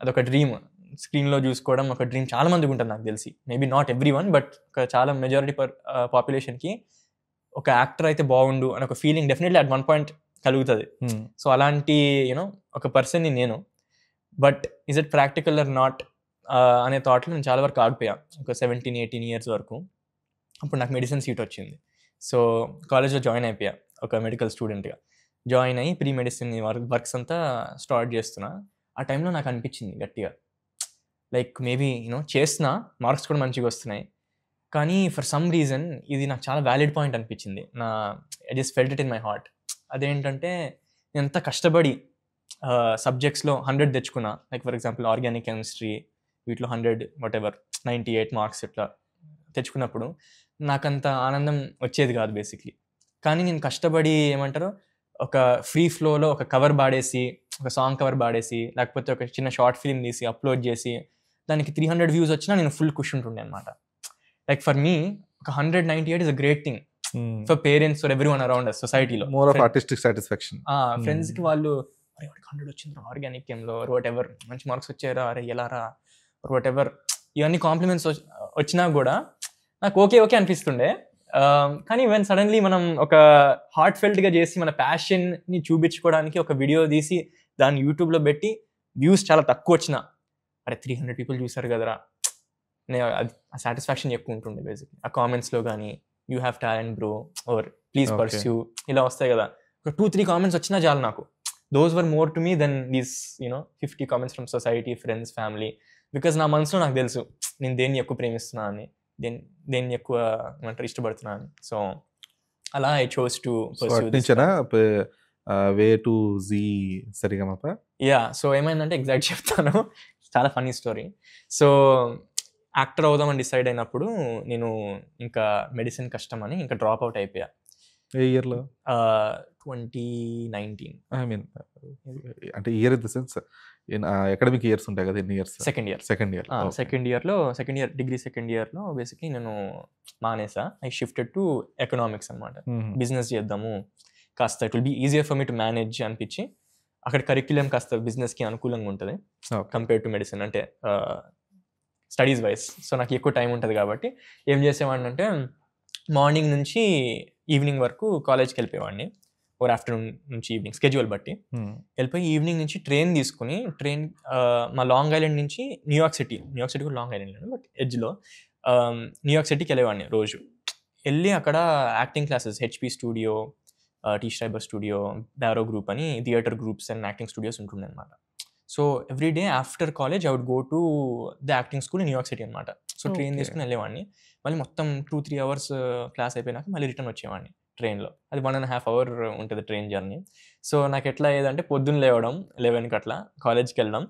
[SPEAKER 2] అదొక డ్రీమ్. స్క్రీన్లో చూసుకోవడం ఒక డ్రీమ్ చాలా మందికి ఉంటుంది నాకు తెలిసి. Maybe not every one, but ఒక చాలా మెజారిటీ పాపులేషన్కి ఒక యాక్టర్ అయితే బాగుండు అని ఒక feeling definitely at one point కలుగుతుంది. సో అలాంటి యూనో ఒక పర్సన్ని నేను. But is it practical are not అనే థాట్లో నేను చాలా వరకు ఆగిపోయా ఒక 17-18 years వరకు. అప్పుడు నాకు మెడిసిన్ సీట్ వచ్చింది. సో కాలేజ్లో జాయిన్ అయిపోయా ఒక మెడికల్ స్టూడెంట్గా. జాయిన్ అయ్యి ప్రీ మెడిసిన్ వర్క్స్ అంతా స్టార్ట్ చేస్తున్నా. ఆ టైంలో నాకు అనిపించింది గట్టిగా, లైక్ మేబీ చేస్తున్నా, మార్క్స్ కూడా మంచిగా వస్తున్నాయి, కానీ ఫర్ సమ్ రీజన్ ఇది నాకు చాలా వ్యాలిడ్ పాయింట్ అనిపించింది. I just felt it in my heart. అదేంటంటే నేను ఎంత కష్టపడి సబ్జెక్ట్స్లో 100 తెచ్చుకున్నా, like for example organic chemistry వీటిలో 100 whatever 98 మార్క్స్ ఇట్లా తెచ్చుకున్నప్పుడు నాకంత ఆనందం వచ్చేది కాదు బేసిక్లీ. కానీ నేను కష్టపడి ఏమంటారు ఒక ఫ్రీ ఫ్లోలో ఒక కవర్ పాడేసి, ఒక సాంగ్ కవర్ పాడేసి, లేకపోతే ఒక చిన్న షార్ట్ ఫిల్మ్ తీసి అప్లోడ్ చేసి దానికి 300 views వచ్చినా నేను ఫుల్ ఖుషి ఉంటుండే అనమాట. లైక్ ఫర్ మీ ఒక 198 is a great thing for parents, for every one around us సొసైటీలో.
[SPEAKER 1] More of artistic satisfaction.
[SPEAKER 2] ఫ్రెండ్స్కి వాళ్ళు అరే వాడికి 100 వచ్చింది ఆర్గానిక్ గేమ్లో, వాట్ ఎవర్ మంచి మార్క్స్ వచ్చారా, అరే ఎలా రా, వాట్ ఎవర్ ఇవన్నీ కాంప్లిమెంట్స్ వచ్చినా కూడా నాకు ఓకే అనిపిస్తుండే. కానీ వెన్ సడన్లీ మనం ఒక హార్ట్ ఫెల్ట్గా చేసి మన ప్యాషన్ని చూపించుకోవడానికి ఒక వీడియో తీసి దాన్ని యూట్యూబ్లో పెట్టి వ్యూస్ చాలా తక్కువ వచ్చినా, అరే 300 people చూసారు కదరా, అది ఆ సాటిస్ఫాక్షన్ ఎక్కువ ఉంటుండే బేసిక్లీ. ఆ కామెంట్స్లో కానీ you have talent bro or please pursue ఇలా వస్తాయి కదా, ఒక 2-3 comments వచ్చినా చాలు నాకు. Those were more to me than these 50 comments from society, friends, family. Because నా మనసులో నాకు తెలుసు నేను దేన్ని ఎక్కువ ప్రేమిస్తున్నా అని, దేన్ని ఎక్కువ ఏమంటారు ఇష్టపడుతున్నా అని. సో అలా I chose to
[SPEAKER 1] way to Zee Sarigamapa.
[SPEAKER 2] Yeah, so ఏమైందంటే ఎగ్జాక్ట్ చెప్తాను, చాలా ఫన్నీ స్టోరీ. సో యాక్టర్ అవుదామని డిసైడ్ అయినప్పుడు నేను ఇంకా మెడిసిన్ కష్టం అని ఇంకా డ్రాప్ అవుట్ అయిపోయా.
[SPEAKER 1] ఏ ఇయర్లో?
[SPEAKER 2] 2019
[SPEAKER 1] ఐ మీన్ అంటే year in the sense academic years ఉంటాయి కదా, ఎన్ని years?
[SPEAKER 2] Second year.
[SPEAKER 1] Second year.
[SPEAKER 2] Second year degree second ఇయర్లో బేసిక్లీ నేను మానేసా. ఐ షిఫ్టెడ్ టు ఎకనామిక్స్ అనమాట. బిజినెస్ చేద్దాము, కాస్త it will be easier for me to manage అనిపించి అక్కడ కరిక్యులం కాస్త బిజినెస్కి అనుకూలంగా ఉంటుంది కంపేర్ టు మెడిసిన్, అంటే స్టడీస్ వైజ్. సో నాకు ఎక్కువ టైం ఉంటుంది కాబట్టి ఏం చేసేవాడిని అంటే మార్నింగ్ నుంచి ఈవినింగ్ వరకు కాలేజ్కి వెళ్ళిపోయేవాడిని, ఓర్ ఆఫ్టర్నూన్ నుంచి ఈవినింగ్ స్కెడ్యూల్ బట్టి వెళ్ళిపోయి ఈవినింగ్ నుంచి ట్రైన్ తీసుకుని మా లాంగ్ ఐలాండ్ నుంచి న్యూయార్క్ సిటీ కూడా లాంగ్ ఐలాండ్ బట్ ఎడ్జ్లో న్యూయార్క్ సిటీకి వెళ్ళేవాడిని రోజు. వెళ్ళి అక్కడ acting classes, HP studio, T Schreiber studio, Darrow group అని theatre groups and acting studios ఉంటుండే అనమాట. So every day after college I would go to the acting school in New York City అనమాట. సో ట్రైన్ తీసుకుని వెళ్ళేవాడిని, మళ్ళీ మొత్తం 2-3 అవర్స్ క్లాస్ అయిపోయినాక మళ్ళీ రిటర్న్ వచ్చేవాడిని ట్రైన్లో. అది 1.5 అవర్ ఉంటుంది ట్రైన్ జర్నీ. సో నాకు ఎట్లా అయ్యేదంటే పొద్దున్న లేవడం 11కి అట్లా కాలేజ్కి వెళ్ళడం,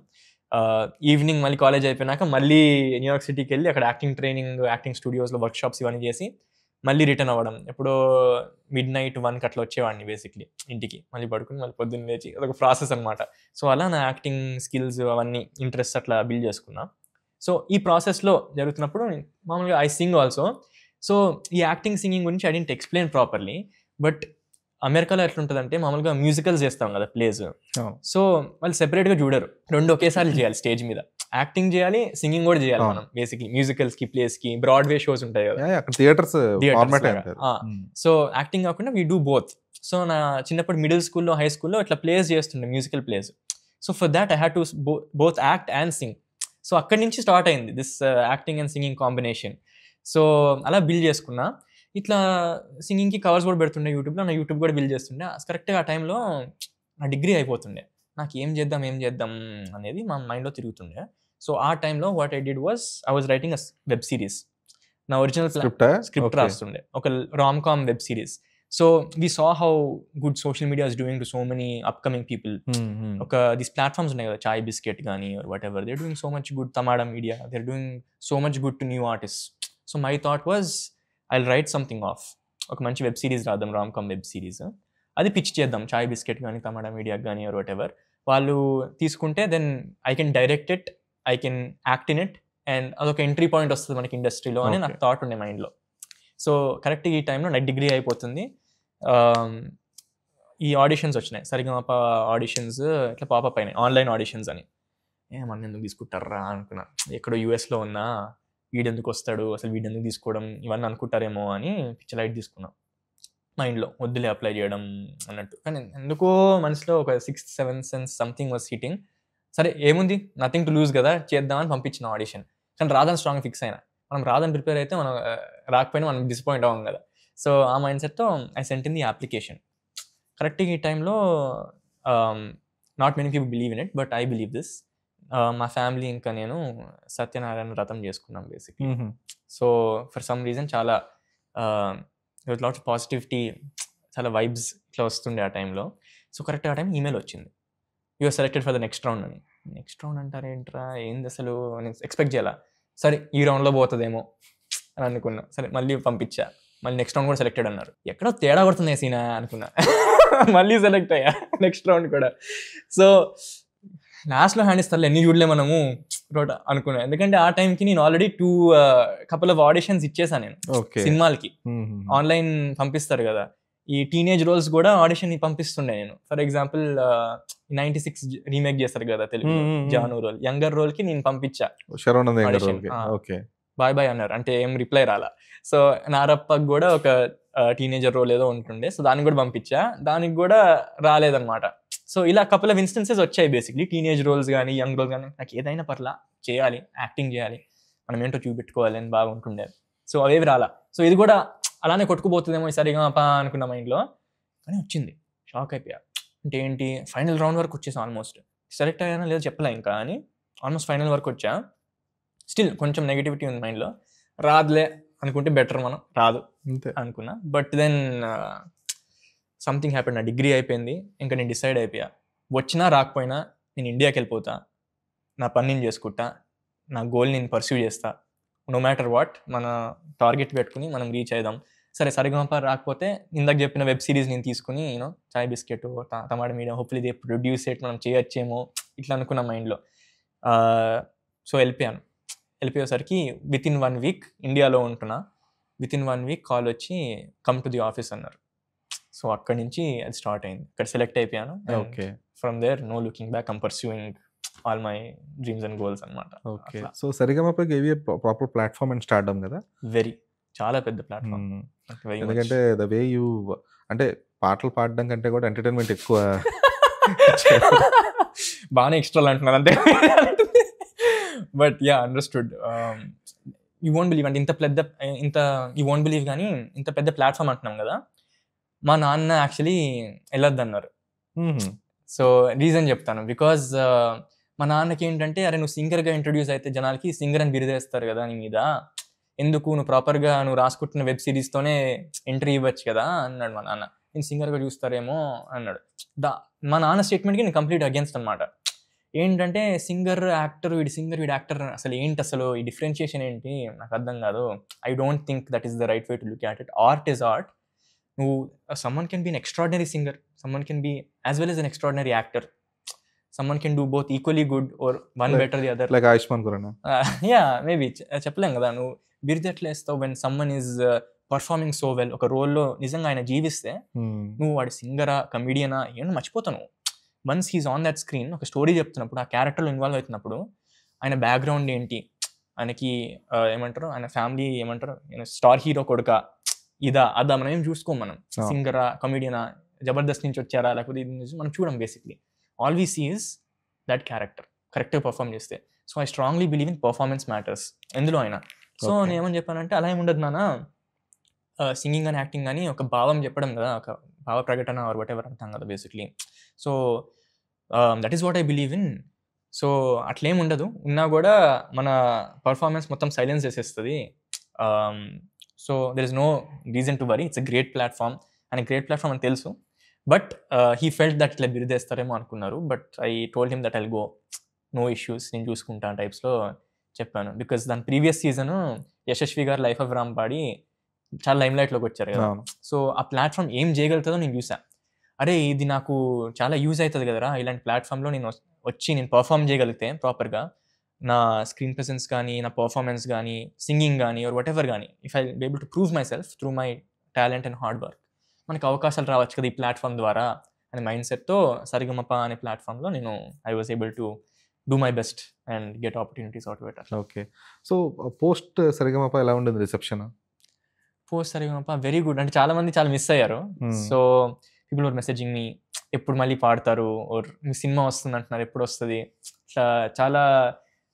[SPEAKER 2] ఈవినింగ్ మళ్ళీ కాలేజ్ అయిపోయినాక మళ్ళీ న్యూయార్క్ సిటీకి వెళ్ళి అక్కడ యాక్టింగ్ ట్రైనింగ్, యాక్టింగ్ స్టూడియోస్లో వర్క్షాప్స్ ఇవన్నీ చేసి మళ్ళీ రిటర్న్ అవ్వడం. ఎప్పుడో midnight 1కి అట్లా వచ్చేవాడిని బేసిక్లీ ఇంటికి, మళ్ళీ పడుకుని మళ్ళీ పొద్దున్న లేచి అదొక ప్రాసెస్ అనమాట. సో అలా నా యాక్టింగ్ స్కిల్స్ అవన్నీ ఇంట్రెస్ట్ అట్లా బిల్డ్ చేసుకున్నా. సో ఈ ప్రాసెస్లో జరుగుతున్నప్పుడు మామూలుగా ఐ సింగ్ ఆల్సో. సో ఈ యాక్టింగ్ సింగింగ్ గురించి I didn't explain properly, but అమెరికాలో ఎట్లుంటుందంటే మామూలుగా మ్యూజికల్స్ చేస్తాం కదా ప్లేస్, సో వాళ్ళు సెపరేట్గా చూడరు, రెండు ఒకేసారి చేయాలి స్టేజ్ మీద. యాక్టింగ్ చేయాలి, సింగింగ్ కూడా చేయాలి మనం బేసిక్లీ. మ్యూజికల్స్కి, ప్లేస్కి, బ్రాడ్వే షోస్ ఉంటాయి కదా,
[SPEAKER 1] థియేటర్స్.
[SPEAKER 2] సో యాక్టింగ్ కాకుండా వీ డూ బోత్. సో నా చిన్నప్పుడు మిడిల్ స్కూల్లో, హై స్కూల్లో ఇట్లా ప్లేస్ చేస్తుండే, musical place. So for that I had to both act and Singh. So అక్కడి నుంచి స్టార్ట్ అయింది this acting and singing combination. So అలా బిల్డ్ చేసుకున్నా. ఇట్లా సింగింగ్కి కవర్స్ కూడా పెడుతుండే యూట్యూబ్లో, నా యూట్యూబ్ కూడా బిల్డ్ చేస్తుండే. కరెక్ట్గా ఆ టైంలో నా డిగ్రీ అయిపోతుండే. నాకు ఏం చేద్దాం అనేది మా మైండ్లో తిరుగుతుండే. సో ఆ టైంలో what I did was I was writing a web series. నా ఒరిజినల్ స్క్రిప్ట్ రాస్తుండే, ఒక rom com web series. So we saw how good social media is doing to so many upcoming people. ఒక దీస్ ప్లాట్ఫామ్స్ ఉన్నాయి కదా, చాయ్ బిస్కెట్ కానీ or whatever, they're doing so much good. Tamada media, they're doing so much good to new artist. So my thought was I will write something of, ఒక మంచి వెబ్ సిరీస్ రాద్దాం, రామ్ కామ్ వెబ్ సిరీస్. అది పిచ్ చేద్దాం చాయ్ బిస్కెట్ కానీ, తమాడా మీడియా కానీ ఆర్ వాట్ ఎవర్. వాళ్ళు తీసుకుంటే then I can direct it, I can act in it, and అదొక ఎంట్రీ పాయింట్ వస్తుంది మనకి ఇండస్ట్రీలో అని నాకు థాట్ ఉండే మైండ్లో. సో కరెక్ట్ ఈ టైంలో నా డిగ్రీ అయిపోతుంది. ఈ ఆడిషన్స్ వచ్చినాయి, సరిగమప ఆడిషన్స్ ఇట్లా పాపప్ అయినాయి, ఆన్లైన్ ఆడిషన్స్ అని. మన ఎందుకు తీసుకుంటారా అనుకున్నా, ఎక్కడో యూఎస్లో ఉన్నా, వీడెందుకు వస్తాడు అసలు, వీడెందుకు తీసుకోవడం, ఇవన్నీ అనుకుంటారేమో అని పిచ్చ లైట్ తీసుకున్నాం మైండ్లో, వద్దులే అప్లై చేయడం అన్నట్టు. కానీ ఎందుకో మనసులో ఒక 6-7 సెన్స్ సంథింగ్ వాజ్ హిట్టింగ్. సరే ఏముంది, నథింగ్ టు లూజ్ కదా, చేద్దామని పంపించిన ఆడిషన్. కానీ రాదని స్ట్రాంగ్ ఫిక్స్ అయినా, మనం రాదని ప్రిపేర్ అయితే మనం రాకపోయినా మనం డిసప్పాయింట్ అవ్వం కదా. సో ఆ మైండ్ సెట్తో I sent in the application. కరెక్ట్గా ఈ టైంలో not many people believe in it, but I believe this. మా ఫ్యామిలీ ఇంకా నేను సత్యనారాయణ వ్రతం చేసుకున్నాం basically. So for some reason చాలా లాట్స్ పాజిటివిటీ, చాలా వైబ్స్ ఇట్లా వస్తుండే ఆ టైంలో. సో కరెక్ట్గా ఆ టైం ఈమెయిల్ వచ్చింది, you are selected for the next round అని. నెక్స్ట్ రౌండ్ అంటారు ఏంట్రా, ఏంది అసలు నేను ఎక్స్పెక్ట్ చేయాలా. సరే ఈ రౌండ్లో పోతుందేమో అని అనుకున్నా. సరే మళ్ళీ పంపించా, మళ్ళీ నెక్స్ట్ రౌండ్ కూడా సెలెక్టెడ్ అన్నారు. ఎక్కడో తేడా కొడుతుంది సీనా అనుకున్నా, మళ్ళీ సెలెక్ట్ అయ్యా నెక్స్ట్ రౌండ్ కూడా. సో లాస్ట్లో హ్యాండ్ ఇస్తారు, ఎన్ని చూడలే మనము రోడ్ అనుకున్నా. ఎందుకంటే ఆ టైంకి నేను ఆల్రెడీ 2 couple of ఆడిషన్స్ ఇచ్చేసాను నేను సినిమాలకి. ఆన్లైన్ పంపిస్తారు కదా, ఈ టీనేజ్ రోల్స్ కూడా ఆడిషన్ పంపిస్తుండే నేను. ఫర్ ఎగ్జాంపుల్ 96 రీమేక్ చేస్తారు కదా Telugu, Jaanu role, younger role కి నేను పంపించా. బాయ్ బాయ్ అన్నారు, అంటే ఏం రిప్లై రాలా. సో నారప్పకి కూడా ఒక టీనేజర్ రోల్ ఏదో ఉంటుండే, సో దానికి కూడా పంపించా, దానికి కూడా రాలేదన్నమాట. సో ఇలా కపుల్ ఆఫ్ ఇన్స్టెన్సెస్ వచ్చాయి బేసిక్లీ, టీనేజ్ రోల్స్ కానీ యంగ్ రోల్స్ కానీ. నాకు ఏదైనా పర్లా, చేయాలి, యాక్టింగ్ చేయాలి, మనం ఏంటో చూపెట్టుకోవాలి అని బాగుంటుండే. సో అవేవి రాలా. సో ఇది కూడా అలానే కొట్టుకుపోతుందేమో సరిగా అనుకున్న మైండ్లో, కానీ వచ్చింది. షాక్ అయిపోయా. అంటే ఏంటి, ఫైనల్ రౌండ్ వరకు వచ్చేసాం, ఆల్మోస్ట్ సెలెక్ట్ అయ్యానా లేదో చెప్పలే ఇంకా అని, ఆల్మోస్ట్ ఫైనల్ వరకు వచ్చా. స్టిల్ కొంచెం నెగిటివిటీ ఉంది మైండ్లో, రాదులే అనుకుంటే బెటర్, మనం రాదు అనుకున్నా. But then something happened. నా డిగ్రీ అయిపోయింది, ఇంకా నేను డిసైడ్ అయిపోయా, వచ్చినా రాకపోయినా నేను ఇండియాకి వెళ్ళిపోతా, నా పని నేను చేసుకుంటా, నా గోల్ నేను పర్స్యూ చేస్తా, నో మ్యాటర్ వాట్. మన టార్గెట్ పెట్టుకుని మనం రీచ్ అవుదాం. సరే సరిగమప రాకపోతే ఇందాక చెప్పిన వెబ్ సిరీస్ నేను తీసుకుని you know Chai Bisket Tamada media hopefully they produce it, మనం చేయొచ్చేమో ఇట్లా అనుకున్న మైండ్లో. సో వెళ్ళిపోయేసరికి విత్ ఇన్ 1 వీక్ ఇండియాలో ఉంటున్నా. విత్ ఇన్ 1 వీక్ కాల్ వచ్చి కమ్ టు ది ఆఫీస్ అన్నారు. సో అక్కడి నుంచి అది స్టార్ట్ అయింది. ఇక్కడ సెలెక్ట్ అయిపోయాను.
[SPEAKER 1] Okay.
[SPEAKER 2] From there no looking back, I'm pursuing all my dreams and goals అనమాట.
[SPEAKER 1] Okay. So Saregamapa gave you proper platform and stardom కదా.
[SPEAKER 2] చాలా పెద్ద ప్లాట్ఫామ్.
[SPEAKER 1] ఎందుకంటే ద వే యూ అంటే పాటలు పాడడం కంటే కూడా ఎంటర్టైన్మెంట్ ఎక్కువ
[SPEAKER 2] బాగానే ఎక్స్ట్రా అంటున్నారు అంతే. But yeah understood. You won't believe అంటే ఇంత యూ వోంట్ బిలీవ్ కానీ ఇంత పెద్ద ప్లాట్ఫామ్ అంటున్నాం కదా. మా నాన్న యాక్చువల్లీ వెళ్ళొద్దన్నారు. సో రీజన్ చెప్తాను. బికాజ్ మా నాన్నకి ఏంటంటే, అరే నువ్వు సింగర్గా ఇంట్రొడ్యూస్ అయితే జనాలకి సింగర్ అని బిరుదేస్తారు కదా నీ మీద, ఎందుకు నువ్వు ప్రాపర్గా నువ్వు రాసుకుంటున్న వెబ్ సిరీస్తోనే ఎంట్రీ ఇవ్వచ్చు కదా అన్నాడు మా నాన్న. నేను సింగర్గా చూస్తారేమో అన్నాడు. మా నాన్న స్టేట్మెంట్కి నేను కంప్లీట్ అగేన్స్ట్ అనమాట. ఏంటంటే సింగర్ యాక్టర్, వీడి యాక్టర్ అసలు ఏంటి, అసలు ఈ డిఫరెన్షియేషన్ ఏంటి నాకు అర్థం కాదు. I don't think that is the right way to look at it. Art is art. నువ్వు someone can be an extraordinary singer, someone can be as well as an extraordinary actor, someone can do both equally good or one better the other,
[SPEAKER 1] like Ayushmann Khurrana.
[SPEAKER 2] Yeah, maybe చెప్పలేం కదా. నువ్వు బిరుదెట్లా ఇస్తావు when someone is performing so well, ఒక రోల్లో నిజంగా ఆయన జీవిస్తే నువ్వు వాడి సింగరా కమిడియనా ఏమన్నా మర్చిపోతావు. Once he's on that screen ఒక స్టోరీ చెప్తున్నప్పుడు, ఆ క్యారెక్టర్లో ఇన్వాల్వ్ అవుతున్నప్పుడు ఆయన బ్యాక్గ్రౌండ్ ఏంటి, ఆయనకి ఏమంటారు, ఆయన ఫ్యామిలీ ఏమంటారు, స్టార్ హీరో కొడుక ఇదా అదా మనం ఏం చూసుకోం. మనం సింగరా కమిడియనా జబర్దస్త్ నుంచి వచ్చారా లేకపోతే ఇది నుంచి మనం చూడం. Basically all we see is that character కరెక్ట్గా పర్ఫామ్ చేస్తే. So I strongly believe in performance matters ఎందులో అయినా. సో నేను ఏమని చెప్పానంటే, అలా ఏముండదు నాన్న, సింగింగ్ అని యాక్టింగ్ అని ఒక భావం చెప్పడం కదా, ఒక భావ ప్రకటన ఆర్ వాట్ ఎవర్ అంటాం కదా basically. So that is what I believe in. So అట్లేం ఉండదు, ఉన్నా కూడా మన పర్ఫార్మెన్స్ మొత్తం సైలెన్స్ చేసేస్తుంది. So there is no reason to worry, it's a great platform and great platform అని తెలుసు. బట్ హీ ఫెల్ట్ దట్ ఇట్లా బిరుదేస్తారేమో అనుకున్నారు. But I told him that I'll go, no issues, నేను చూసుకుంటా టైప్స్లో చెప్పాను. బికాస్ దాని ప్రీవియస్ సీజన్ యశస్వి గారు లైఫ్ ఆఫ్ రామ్ పాడి చాలా లైమ్ లైట్లోకి వచ్చారు కదా. సో ఆ ప్లాట్ఫామ్ ఏం చేయగలుగుతుందో నేను చూసా. అరే ఇది నాకు చాలా యూజ్ అవుతుంది కదరా, ఇలాంటి ప్లాట్ఫామ్లో నేను వచ్చి నేను పర్ఫామ్ చేయగలిగితే ప్రాపర్గా, నా స్క్రీన్ ప్రెసెన్స్ కానీ, నా పర్ఫార్మెన్స్ కానీ, సింగింగ్ కానీ ఆర్ వాట్ ఎవర్ కానీ, if I be able to prove my self through my talent and hard work, మనకు అవకాశాలు రావచ్చు కదా ఈ ప్లాట్ఫామ్ ద్వారా అనే మైండ్ సెట్తో సరిగమప అనే ప్లాట్ఫామ్లో నేను I was able to do my best and get opportunities out better.
[SPEAKER 1] Okay. So post Sarigamapa ఎలా ఉండేది reception?
[SPEAKER 2] Post Sarigamapa very good. అంటే చాలా మంది చాలా మిస్ అయ్యారు. So people were messaging me, ఎప్పుడు మళ్ళీ పాడతారు, ఓర్ మీ సినిమా వస్తుంది అంటున్నారు, ఎప్పుడు వస్తుంది, ఇట్లా చాలా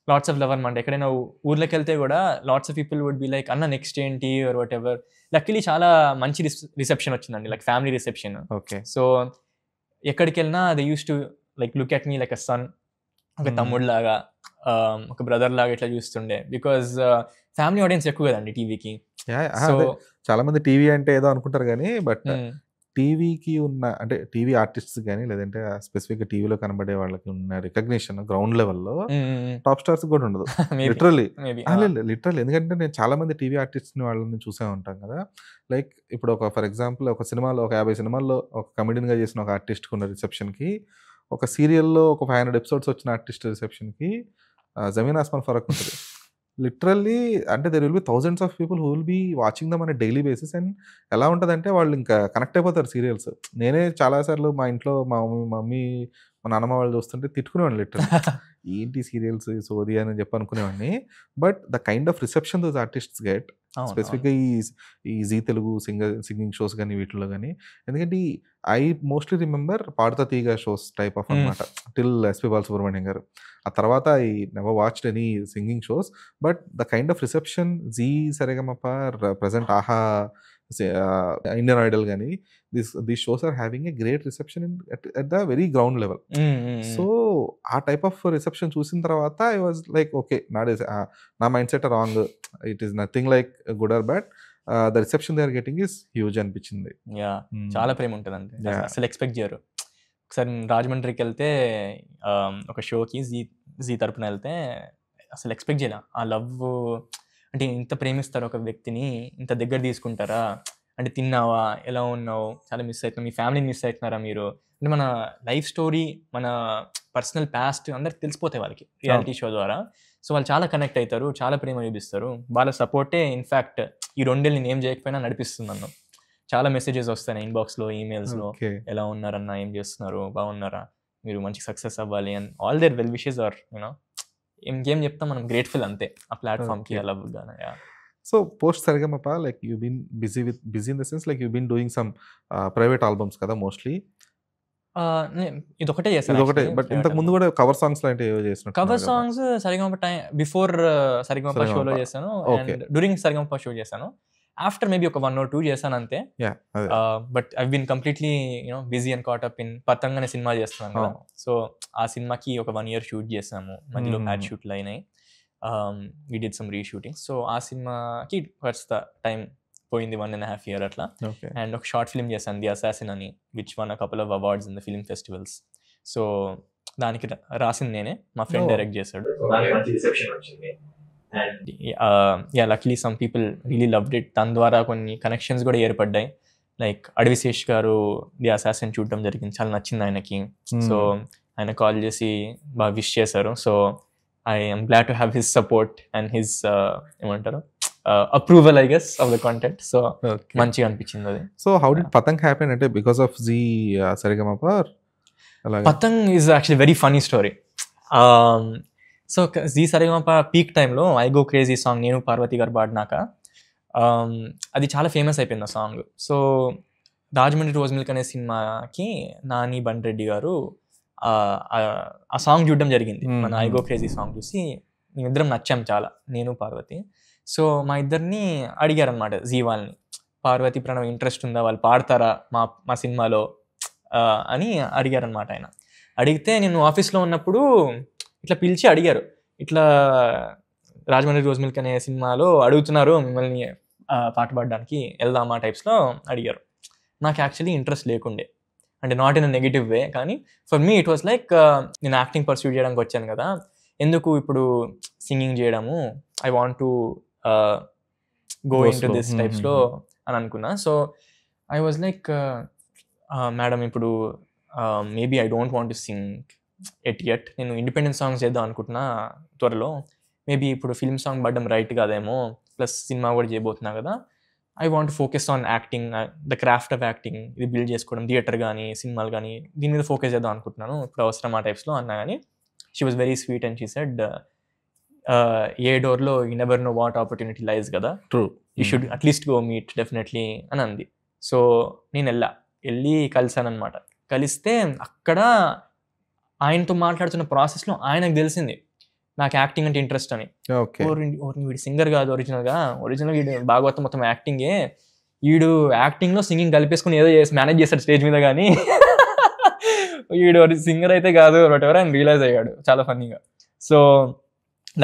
[SPEAKER 2] లాట్స్ ఆఫ్ లవ్ అనమాట. ఎక్కడైనా ఊర్లోకి వెళ్తే కూడా lots of people would be like, అన్న నెక్స్ట్ ఏంటి ఆర్ వాట్ ఎవర్. లక్కీలీ చాలా మంచి రిసెప్షన్ వచ్చిందండి, like family reception.
[SPEAKER 1] Okay.
[SPEAKER 2] So ఎక్కడికి వెళ్ళినా they used to like look at me like a son, ఒక తమ్ముడు లాగా, ఒక బ్రదర్ లాగా ఇట్లా చూస్తుండే. బికాజ్ ఫ్యామిలీ ఆడియన్స్ ఎక్కువ కదండి టీవీకి.
[SPEAKER 1] సో చాలా మంది టీవీ అంటే ఏదో అనుకుంటారు కానీ, బట్ టీవీకి ఉన్న అంటే టీవీ ఆర్టిస్ట్ కానీ లేదంటే స్పెసిఫిక్గా టీవీలో కనబడే వాళ్ళకి ఉన్న రికగ్నిషన్ గ్రౌండ్ లెవెల్లో టాప్ స్టార్స్ కూడా ఉండదు. లిటరల్లీ. ఎందుకంటే నేను చాలా మంది టీవీ ఆర్టిస్ట్ని వాళ్ళని చూసే ఉంటాం కదా. లైక్ ఇప్పుడు ఒక ఫర్ ఎగ్జాంపుల్ ఒక సినిమాలో ఒక 50 సినిమాల్లో ఒక కమెడియన్గా చేసిన ఒక ఆర్టిస్ట్కి ఉన్న రిసెప్షన్కి, ఒక సీరియల్లో ఒక 500 ఎపిసోడ్స్ వచ్చిన ఆర్టిస్ట్ రిసెప్షన్కి జమీన్ ఆస్మాన్ ఫరక్ ఉంటుంది. లిటరల్లీ అంటే there will be thousands of people who will be watching them అనే డైలీ బేసిస్. అండ్ ఎలా ఉంటుందంటే వాళ్ళు ఇంకా కనెక్ట్ అయిపోతారు సీరియల్స్. నేనే చాలాసార్లు మా ఇంట్లో మా మమ్మీ మా నాన్నమ్మ వాళ్ళు చూస్తుంటే తిట్టుకునేవాడిని లిటరల్లీ, ఏంటి సీరియల్స్ సోది అని చెప్పి అనుకునేవాడిని. But the kind of reception those artists get స్పెసిఫిక్గా ఈ జీ తెలుగు సింగింగ్ షోస్ కానీ వీటిలో కానీ. ఎందుకంటే I mostly remember Paadutha Theeyaga shows type of అనమాట టిల్ ఎస్పి బాలసుబ్రహ్మణ్యం గారు. ఆ తర్వాత I never watched any singing shows. But the kind of reception Zee Sarigamapa, present Aha, Indian Idol కానీ these shows are having a great reception at the very ground level. So ఆ టైప్ ఆఫ్ రిసెప్షన్ చూసిన తర్వాత ఐ వాజ్ లైక్ ఓకే, నా mindset wrong, it is nothing like good or bad, the reception they are getting is huge అనిపించింది.
[SPEAKER 2] చాలా ప్రేమ ఉంటుంది అంతే, అసలు ఎక్స్పెక్ట్ చేయరు. ఒకసారి రాజమండ్రికి వెళ్తే ఒక షోకి జీ తరపున వెళ్తే అసలు ఎక్స్పెక్ట్ చేయాల ఆ లవ్ అంటే ఇంత ప్రేమిస్తారు ఒక వ్యక్తిని, ఇంత దగ్గర తీసుకుంటారా, అంటే తిన్నావా, ఎలా ఉన్నావు, చాలా మిస్ అవుతున్నావు, మీ ఫ్యామిలీని మిస్ అవుతున్నారా మీరు, అంటే మన లైఫ్ స్టోరీ, మన పర్సనల్ పాస్ట్ అందరికి తెలిసిపోతాయి వాళ్ళకి రియాలిటీ షో ద్వారా. సో వాళ్ళు చాలా కనెక్ట్ అవుతారు, చాలా ప్రేమ చూపిస్తారు. వాళ్ళ సపోర్టే ఇన్ఫ్యాక్ట్ ఈ 2 ఏళ్ళు నేను ఏం చేయకపోయినా నడిపిస్తుంది నన్ను. చాలా మెసేజెస్ వస్తాయి ఇన్బాక్స్లో, ఈమెయిల్స్లో,
[SPEAKER 1] ఓకే.
[SPEAKER 2] ఎలా ఉన్నారన్నా, ఏం చేస్తున్నారు, బాగున్నారా, మీరు మంచి సక్సెస్ అవ్వాలి and all their well wishes or ఇంకేం చెప్తాం మనం, గ్రేట్ఫుల్ అంతే ఆ ప్లాట్ఫామ్కి,
[SPEAKER 1] Okay.
[SPEAKER 2] ఆ లవ్ గానే.
[SPEAKER 1] So post Sarigamapa like you been busy in the sense like you been doing some private albums కదా మోస్ట్లీ.
[SPEAKER 2] ఇదొకటే
[SPEAKER 1] ఇదొకటే,
[SPEAKER 2] చేశాను.
[SPEAKER 1] బట్ ఇంతకు ముందు కూడా కవర్ సాంగ్స్ లాంటివి ఏవో చేసినట్టు
[SPEAKER 2] cover songs Saregamapa time before Saregamapa
[SPEAKER 1] Saregamapa.
[SPEAKER 2] షోలో చేశాను,
[SPEAKER 1] Okay.
[SPEAKER 2] And during Saregamapa show చేశాను. ఆఫ్టర్ మేబీ ఒక 1 or 2 చేశాను అంతే.
[SPEAKER 1] యా అదే.
[SPEAKER 2] But I been completely busy and caught up in Patang అనే సినిమా చేస్తున్నాను కదా. సో ఆ సినిమాకి ఒక 1 year షూట్ చేసాము, మధ్యలో ప్యాచ్ షూట్లు అయినాయి. We did some reshooting. So ఆ సినిమాకి కాస్త టైం పోయింది, 1.5 year అట్లా.
[SPEAKER 1] ఓకే.
[SPEAKER 2] అండ్ ఒక షార్ట్ ఫిల్మ్ చేశాను, ది అసాసిన్ అని, which won a couple of awards in the film festivals. So దానికి రాసింది నేనే, మా ఫ్రెండ్
[SPEAKER 1] Oh.
[SPEAKER 2] డైరెక్ట్ చేశాడు. దానికి మంచి రిసెప్షన్ వచ్చింది. And yeah లక్లీ some people really loved it. దాని ద్వారా కొన్ని కనెక్షన్స్ కూడా ఏర్పడ్డాయి. లైక్ అడవిశేష్ గారు ది అసాసిన్ చూడడం జరిగింది, చాలా నచ్చింది ఆయనకి. సో ఆయన కాల్ చేసి బాగా విష్ చేశారు. So I am glad to have his support and his ఏమంటారు approval I guess of the content. So
[SPEAKER 1] Okay.
[SPEAKER 2] మంచిగా అనిపించింది అది.
[SPEAKER 1] So how did Patang happen, అంటే బికాస్ ఆఫ్ జీ సరిగమప అలాగే?
[SPEAKER 2] Patang is actually very funny story. So Zee Saregamapa peak టైంలో ఐ గో క్రేజీ సాంగ్ నేను పార్వతి గారు పాడినాక అది చాలా ఫేమస్ అయిపోయింది ఆ సాంగ్. సో రాజమండ్రి రోజ్ మిల్క్ అనే సినిమాకి నాని బండ్రెడ్డి గారు ఆ సాంగ్ చూడడం జరిగింది. మన ఐ గో క్రేజీ సాంగ్ చూసి మేమిద్దరం నచ్చాం చాలా, నేను పార్వతి. సో మా ఇద్దరిని అడిగారనమాట జీ వాళ్ళని, పార్వతి ప్రణవ్ ఇంట్రెస్ట్ ఉందా, వాళ్ళు పాడతారా మా సినిమాలో అని అడిగారనమాట. ఆయన అడిగితే నేను ఆఫీస్లో ఉన్నప్పుడు ఇట్లా పిలిచి అడిగారు, ఇట్లా రాజమండ్రి రోజ్ మిల్క్ అనే సినిమాలో అడుగుతున్నారు మిమ్మల్ని పాట పాడడానికి, వెళ్దామా టైప్స్లో అడిగారు. నాకు యాక్చువల్లీ ఇంట్రెస్ట్ లేకుండే, అంటే not in a negative way, కానీ for me it was like నేను యాక్టింగ్ పర్సూ చేయడానికి వచ్చాను కదా, ఎందుకు ఇప్పుడు సింగింగ్ చేయడము, I want to go into this టైప్స్లో అని అనుకున్నా. So I was like madam ఇప్పుడు maybe I don't want to sing at నేను ఇండిపెండెంట్ సాంగ్స్ చేద్దాం అనుకుంటున్నా త్వరలో, మేబీ ఇప్పుడు ఫిల్మ్ సాంగ్ పడడం రైట్ కాదేమో, ప్లస్ సినిమా కూడా చేయబోతున్నా కదా, I want focus on acting, the craft of acting ఇది బిల్డ్ చేసుకోవడం, థియేటర్ కానీ సినిమాలు కానీ దీని మీద ఫోకస్ చేద్దాం అనుకుంటున్నాను, ఇప్పుడు అవసరం ఆ టైప్స్లో అన్నా. కానీ she was very sweet and she said a డోర్లో you never know what opportunity lies కదా,
[SPEAKER 1] true,
[SPEAKER 2] you should at least go meet definitely అని అంది. సో నేను వెళ్ళి కలిసాను అనమాట. కలిస్తే అక్కడ ఆయనతో మాట్లాడుతున్న ప్రాసెస్లో ఆయనకు తెలిసింది నాకు యాక్టింగ్ అంటే ఇంట్రెస్ట్ అని.
[SPEAKER 1] ఓకే.
[SPEAKER 2] వీడు సింగర్ కాదు ఒరిజినల్గా వీడు భాగవతం మొత్తం యాక్టింగే, వీడు యాక్టింగ్లో సింగింగ్ కలిపేసుకుని ఏదో చేసి మేనేజ్ చేస్తాడు స్టేజ్ మీద, కానీ వీడు సింగర్ అయితే కాదు వాట్ ఎవర్ అని రియలైజ్ అయ్యాడు చాలా ఫన్నీగా. So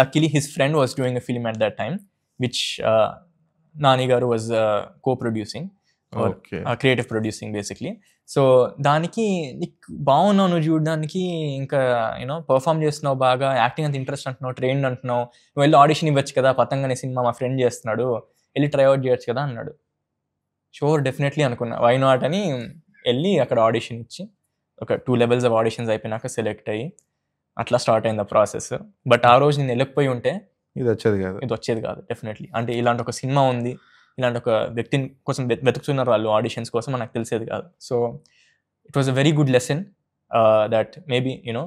[SPEAKER 2] luckily his friend was doing a film at that time which Nani garu was co-producing, creative producing basically. So దానికి నీకు బాగున్నావు, నువ్వు చూడడానికి ఇంకా పర్ఫామ్ చేస్తున్నావు, బాగా యాక్టింగ్ అంత ఇంట్రెస్ట్ అంటున్నావు, ట్రైన్ అంటున్నావు, నువ్వు వెళ్ళి ఆడిషన్ ఇవ్వచ్చు కదా, పతంగ్ అనే సినిమా మా ఫ్రెండ్ చేస్తున్నాడు, వెళ్ళి ట్రైఅవుట్ చేయొచ్చు కదా అన్నాడు. షూర్ డెఫినెట్లీ అనుకున్నా, వై నాట్ అని వెళ్ళి అక్కడ ఆడిషన్ ఇచ్చి ఒక 2 levels ఆఫ్ ఆడిషన్స్ అయిపోయినాక సెలెక్ట్ అయ్యి అట్లా స్టార్ట్ అయింది ఆ ప్రాసెస్. బట్ ఆ రోజు నేను వెళ్ళకపోయి ఉంటే
[SPEAKER 1] ఇది వచ్చేది కాదు
[SPEAKER 2] డెఫినెట్లీ. అంటే ఇలాంటి ఒక సినిమా ఉంది, ఇలాంటి ఒక వ్యక్తిని కోసం వెతుకుతున్నారు వాళ్ళు ఆడిషన్స్ కోసం, నాకు తెలిసేది కాదు. So it was a very good lesson that maybe no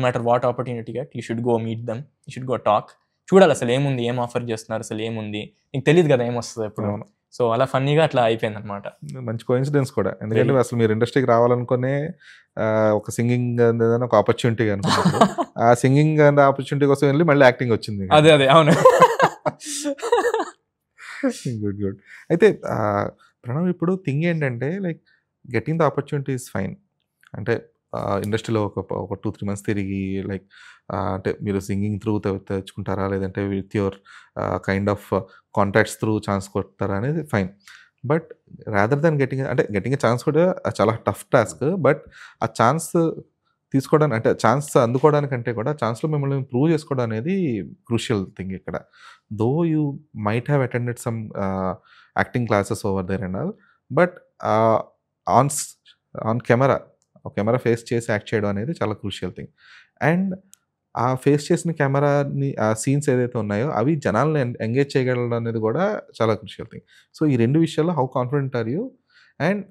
[SPEAKER 2] matter what opportunity get, you should go meet them, you should go talk, చూడాలి అసలు ఏముంది, ఏం ఆఫర్ చేస్తున్నారు, అసలు ఏముంది, నీకు తెలియదు కదా ఏమొస్తుంది ఎప్పుడు. సో అలా ఫన్నీగా అట్లా అయిపోయింది అనమాట.
[SPEAKER 1] మంచి కోఇన్సిడెన్స్ కూడా, ఎందుకంటే అసలు మీరు ఇండస్ట్రీకి రావాలనుకునే ఒక సింగింగ్ ఏదైనా ఒక ఆపర్చునిటీ అనుకున్నారు, ఆ సింగింగ్ ఆపర్చునిటీ కోసం వెళ్ళి మళ్ళీ యాక్టింగ్ వచ్చింది.
[SPEAKER 2] అదే అవును.
[SPEAKER 1] గుడ్. అయితే ప్రణవ్ ఇప్పుడు థింగ్ ఏంటంటే like getting the opportunity is fine, అంటే ఇండస్ట్రీలో ఒక 2-3 months తిరిగి లైక్ అంటే మీరు సింగింగ్ త్రూ తెచ్చుకుంటారా, లేదంటే with your kind of contacts through chance కొడతారా అనేది fine. But rather than getting chance కూడా చాలా టఫ్ టాస్క్. బట్ ఆ ఛాన్స్ తీసుకోవడానికి, అంటే ఛాన్స్ అందుకోవడానికంటే కూడా ఛాన్స్లో మిమ్మల్ని ప్రూవ్ చేసుకోవడం అనేది క్రూషియల్ థింగ్ ఇక్కడ. Though you might have attended some acting classes over there and all. But on camera face చేసి యాక్ట్ చేయడం అనేది చాలా క్రూషియల్ థింగ్. అండ్ ఆ ఫేస్ చేసిన కెమెరాని ఆ సీన్స్ ఏదైతే ఉన్నాయో అవి జనాల్ని ఎంగేజ్ చేయగలడం అనేది కూడా చాలా క్రూషియల్ థింగ్. సో ఈ 2 విషయాల్లో how confident are you? And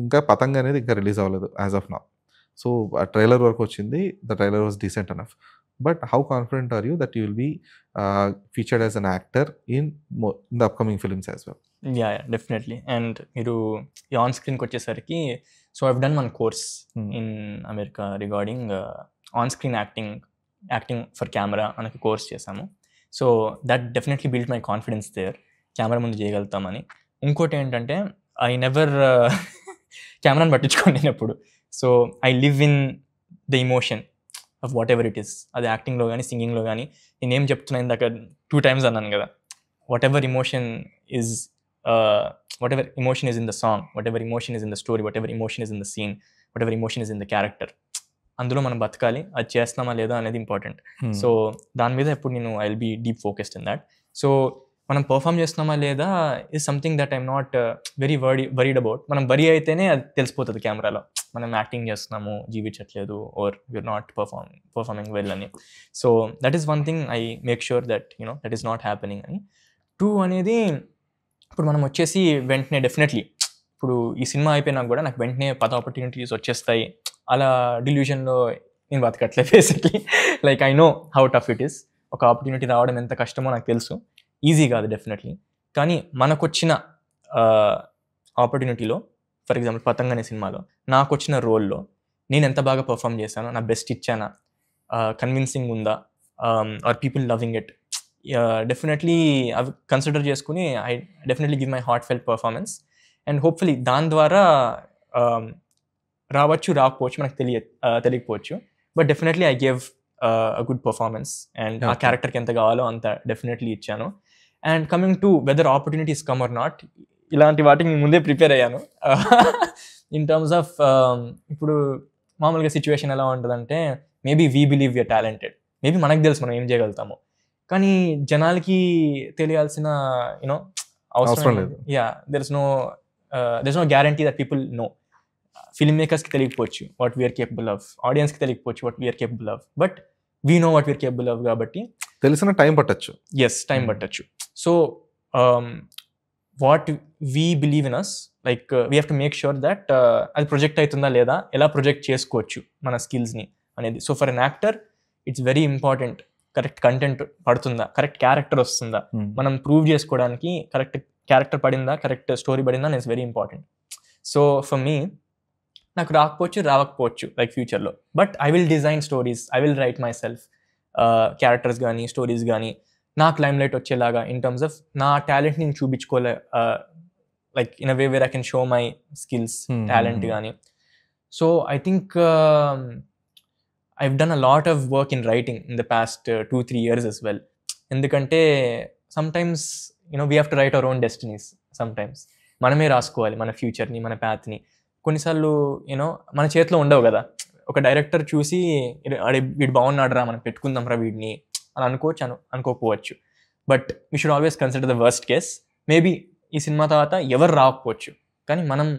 [SPEAKER 1] ఇంకా పతంగ్ అనేది ఇంకా రిలీజ్ అవ్వలేదు యాజ్ ఆఫ్ నౌ. సో ఆ ట్రైలర్ వరకు వచ్చింది. The trailer was decent enough. But how confident are you that you will be featured as an actor in the upcoming films as well?
[SPEAKER 2] Yeah definitely. And మీరు ఈ ఆన్ స్క్రీన్కి వచ్చేసరికి so I've done one course in America regarding on screen acting for camera అనే కోర్స్ చేశాము. So that definitely build my confidence there, camera ముందు చేయగలుగుతామని. ఇంకోటి ఏంటంటే ఐ నెవర్ కెమెరాని పట్టించుకోండి నేను ఎప్పుడు. So I live in the emotion of what ever it is. అది యాక్టింగ్లో కానీ సింగింగ్లో కానీ. నేనేం చెప్తున్నా ఇందాక 2 times అన్నాను కదా, whatever emotion is in the song, whatever emotion is in the story, whatever emotion is in the scene, whatever emotion is in the character, అందులో మనం బతకాలి. అది చేస్తున్నామా లేదా అనేది ఇంపార్టెంట్. సో దాని మీద ఎప్పుడు నేను I will be deep focused in that. So మనం పర్ఫామ్ చేస్తున్నామా లేదా is something that I'm not very worried about. మనం వరీ అయితేనే అది తెలిసిపోతుంది కెమెరాలో, మనం యాక్టింగ్ చేస్తున్నాము జీవించట్లేదు, or we are not performing well అని. So that is one thing I make sure that that is not happening అని. 2 అనేది ఇప్పుడు మనం వచ్చేసి వెంటనే డెఫినెట్లీ ఇప్పుడు ఈ సినిమా అయిపోయినాక కూడా నాకు వెంటనే 10 ఆపర్చునిటీస్ వచ్చేస్తాయి అలా డిల్యూషన్లో నేను బతకట్లేదు basically. Like I know how tough it is. ఒక ఆపర్చునిటీ రావడం ఎంత కష్టమో నాకు తెలుసు. ఈజీ కాదు డెఫినెట్లీ. కానీ మనకు వచ్చిన ఆపర్చునిటీలో, ఫర్ ఎగ్జాంపుల్ పతంగ్ అనే సినిమాలో నాకు వచ్చిన రోల్లో నేను ఎంత బాగా పర్ఫామ్ చేశానో, నా బెస్ట్ ఇచ్చానా, కన్విన్సింగ్ ఉందా, or people loving it, definitely అవి కన్సిడర్ చేసుకుని I definitely give my heartfelt performance. And hopefully దాని ద్వారా రావచ్చు రాకపోవచ్చు మనకు తెలియకపోవచ్చు. But definitely I gave a good performance and ఆ క్యారెక్టర్కి ఎంత కావాలో అంత డెఫినెట్లీ ఇచ్చాను. And coming to whether opportunities come or not, ఇలాంటి వాటికి నేను ముందే ప్రిపేర్ అయ్యాను. ఇన్ టర్మ్స్ ఆఫ్ ఇప్పుడు మామూలుగా సిచ్యువేషన్ ఎలా ఉంటుందంటే, maybe we believe we're talented, maybe మనకు తెలుసు మనం ఏం చేయగలుగుతాము, కానీ జనాలకి తెలియాల్సిన అవసరం లేదు. Yeah there is no guarantee that people know. Film మేకర్స్కి తెలియకపోవచ్చు వాట్ వీఆర్ కేపబుల్ ఆఫ్, ఆడియన్స్కి తెలియకపోవచ్చు what we are capable of, but we know what we are capable of. కాబట్టి
[SPEAKER 1] తెలిసిన టైం పట్టచ్చు.
[SPEAKER 2] ఎస్, టైం పట్టచ్చు. So what we believe in us, like we have to make sure that అది ప్రొజెక్ట్ అవుతుందా లేదా, ఎలా ప్రొజెక్ట్ చేసుకోవచ్చు మన స్కిల్స్ని అనేది. So for an actor it's very important, correct content పడుతుందా, కరెక్ట్ క్యారెక్టర్ వస్తుందా, మనం ప్రూవ్ చేసుకోవడానికి కరెక్ట్ క్యారెక్టర్ పడిందా, కరెక్ట్ స్టోరీ పడిందా అనేది very important. So for me నాకు రాకపోవచ్చు లైక్ ఫ్యూచర్లో, but I will design stories, I will write myself characters కానీ స్టోరీస్ కానీ నాకు లైమ్ లైట్ వచ్చేలాగా ఇన్ టర్మ్స్ ఆఫ్ నా టాలెంట్ నేను చూపించుకోలే, like in a way where I can show my skills, talent కానీ. So I think I've done a lot of work in writing in the past 2-3 years as well. ఎందుకంటే sometimes we have to write our own destinies. sometimes మనమే రాసుకోవాలి మన ఫ్యూచర్ని, మన ప్యాత్ని. కొన్నిసార్లు మన చేతిలో ఉండవు కదా. ఒక డైరెక్టర్ చూసి వీడు బాగున్నాడు రా మనం పెట్టుకుందాం రా వీడిని అని అనుకోకపోవచ్చు. But we should always consider the worst case. Maybe ఈ సినిమా తర్వాత ఎవరు రాకపోవచ్చు, కానీ మనం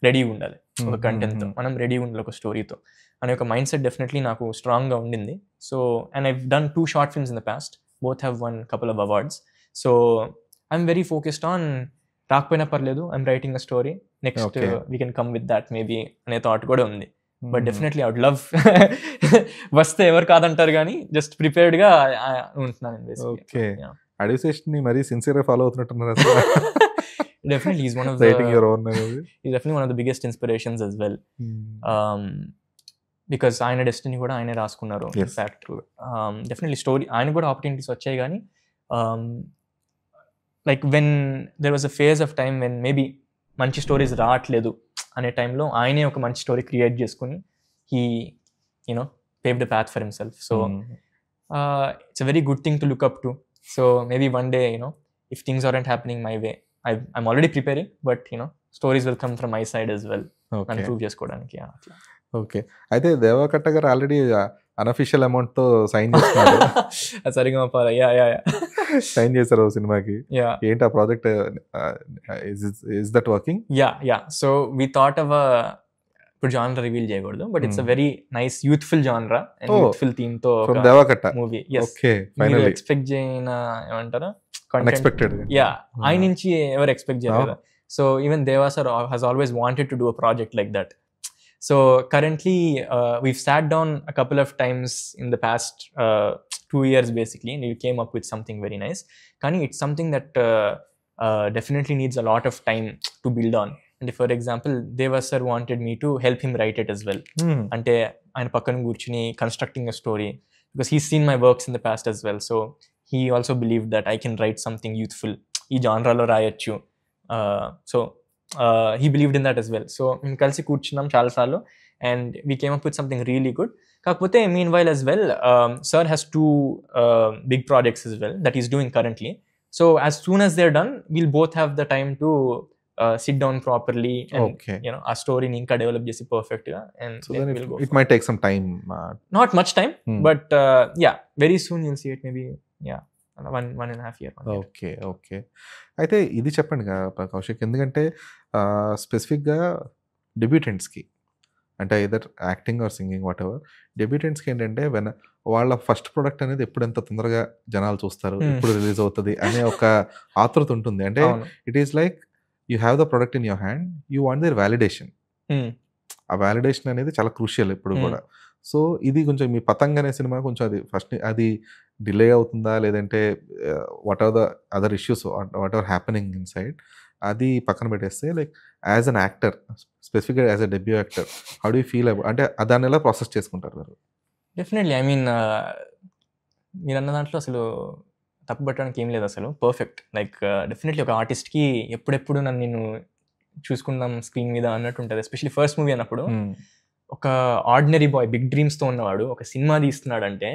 [SPEAKER 2] రెడీగా ఉండాలి ఒక కంటెంట్తో, మనం రెడీగా ఉండాలి ఒక స్టోరీతో అనే ఒక మైండ్ సెట్ డెఫినెట్లీ నాకు స్ట్రాంగ్గా ఉండింది. So and I've done 2 short films in the past, both have won couple of awards. So I'm very focused on రాకపోయినా పర్లేదు, I'm writing a story, next we can come with that maybe అనే థాట్ కూడా ఉంది. But definitely I would love వస్తే ఎవరు కాదంటారు, కానీ జస్ట్ ప్రిపేర్డ్గా ఉంటున్నాను.
[SPEAKER 1] ఓకే, అడ్వైజేషన్ ని మరీ సిన్సియర్గా follow అవుతున్నట్టున్నారు.
[SPEAKER 2] Definitely he's one of the biggest inspirations as well. Because ఆయన డెస్టినీ కూడా ఆయనే రాసుకున్నారు. ఇన్ఫ్యాక్ట్ డెఫినెట్లీ స్టోరీ ఆయన కూడా ఆపర్చునిటీస్ వచ్చాయి, కానీ like when there was a phase of time when maybe మంచి స్టోరీస్ రావట్లేదు అనే టైంలో ఆయనే ఒక మంచి స్టోరీ క్రియేట్ చేసుకుని he paved a path for himself. So it's a very good thing to look up to. So maybe one day if things aren't happening my way, I'm already preparing, but stories will come from my side as well. And prove చేసుకోవడానికి.
[SPEAKER 1] ఓకే. అయితే దేవకట్ట గారు ఆల్రెడీ అనఫిషియల్ అమౌంట్‌తో సైన్ చేసుకున్నారు.
[SPEAKER 2] సరిగమప యా
[SPEAKER 1] సైన్ చేశారు ఓ సినిమాకి.
[SPEAKER 2] యా
[SPEAKER 1] ఏంటి ఆ project is that working?
[SPEAKER 2] Yeah so we thought of ఇప్పుడు జానర్ రివీల్ చేయకూడదు but it's a very nice youthful జానరా అండ్ యూత్ఫుల్ థీమ్ తో
[SPEAKER 1] ఫ్రమ్ దేవకట్ట.
[SPEAKER 2] మూవీ.
[SPEAKER 1] ఓకే,
[SPEAKER 2] మీరు
[SPEAKER 1] ఫైనల్లీ
[SPEAKER 2] ఎక్స్పెక్ట్ చేయన ఏమంటారు
[SPEAKER 1] అన్ఎక్స్పెక్టెడ్.
[SPEAKER 2] యా ఆయన నుంచి ఎవరు ఎక్స్పెక్ట్ చేయలేదు. So even Deva sir has always wanted to do a project like that. So currently we've sat down a couple of times in the past 2 years basically and we came up with something very nice. Kani it's something that definitely needs a lot of time to build on. And for example Deva sir wanted me to help him write it as well. Ante ఆయన పక్కన కూర్చుని constructing a story because he's seen my works in the past as well. So he also believed that I can write something youthful. ఈ జానరాలో రాయొచ్చు. So he believed in that as well. So మేము కలిసి కూర్చున్నాం చాలాసార్లు and we came up with something really good. కాకపోతే meanwhile as well sir has 2 big projects as well that he's doing currently. So as soon as they're done we'll both have the time to sit down properly and
[SPEAKER 1] Okay.
[SPEAKER 2] you know ఆ స్టోరీని ఇంకా డెవలప్ చేసి పర్ఫెక్ట్ గా and
[SPEAKER 1] So
[SPEAKER 2] then
[SPEAKER 1] then
[SPEAKER 2] we'll go
[SPEAKER 1] it might take some time.
[SPEAKER 2] not much time
[SPEAKER 1] Hmm.
[SPEAKER 2] but yeah very soon you'll see it maybe yeah 1.5 year.
[SPEAKER 1] Okay, okay. అయితే ఇది చెప్పండి కౌశిక్, ఎందుకంటే స్పెసిఫిక్గా డెబ్యూటెంట్స్కి అంటే either acting or singing whatever, డెబ్యూటెంట్స్కి ఏంటంటే వాళ్ళ ఫస్ట్ ప్రొడక్ట్ అనేది ఎప్పుడు ఎంత తొందరగా జనాలు చూస్తారు, ఎప్పుడు రిలీజ్ అవుతుంది అనే ఒక ఆతృత ఉంటుంది. అంటే it is like you have the product in your hand, you want there validation. ఆ వ్యాలిడేషన్ అనేది చాలా క్రూషియల్ ఇప్పుడు కూడా. సో ఇది కొంచెం మీ పతంగ్ అనే సినిమా కొంచెం అది ఫస్ట్ అది డిలే అవుతుందా లేదంటే what are the other issues what are happening inside అది పక్కన పెట్టేస్తే లైక్ యాజ్ అన్ యాక్టర్ స్పెసిఫిక్గా as a debut actor how do feel about అంటే దాన్ని ఎలా ప్రాసెస్ చేసుకుంటారు మీరు?
[SPEAKER 2] డెఫినెట్లీ ఐ మీన్ మీరు అన్న దాంట్లో అసలు తప్పు పట్టడానికి ఏం లేదు అసలు పర్ఫెక్ట్. లైక్ డెఫినెట్లీ ఒక ఆర్టిస్ట్కి ఎప్పుడెప్పుడు నేను చూసుకుందాం స్క్రీన్ మీద అన్నట్టు ఉంటుంది. ఎస్పెషల్లీ ఫస్ట్ మూవీ అన్నప్పుడు ఒక ఆర్డినరీ బాయ్ బిగ్ డ్రీమ్స్తో ఉన్నవాడు ఒక సినిమా తీస్తున్నాడంటే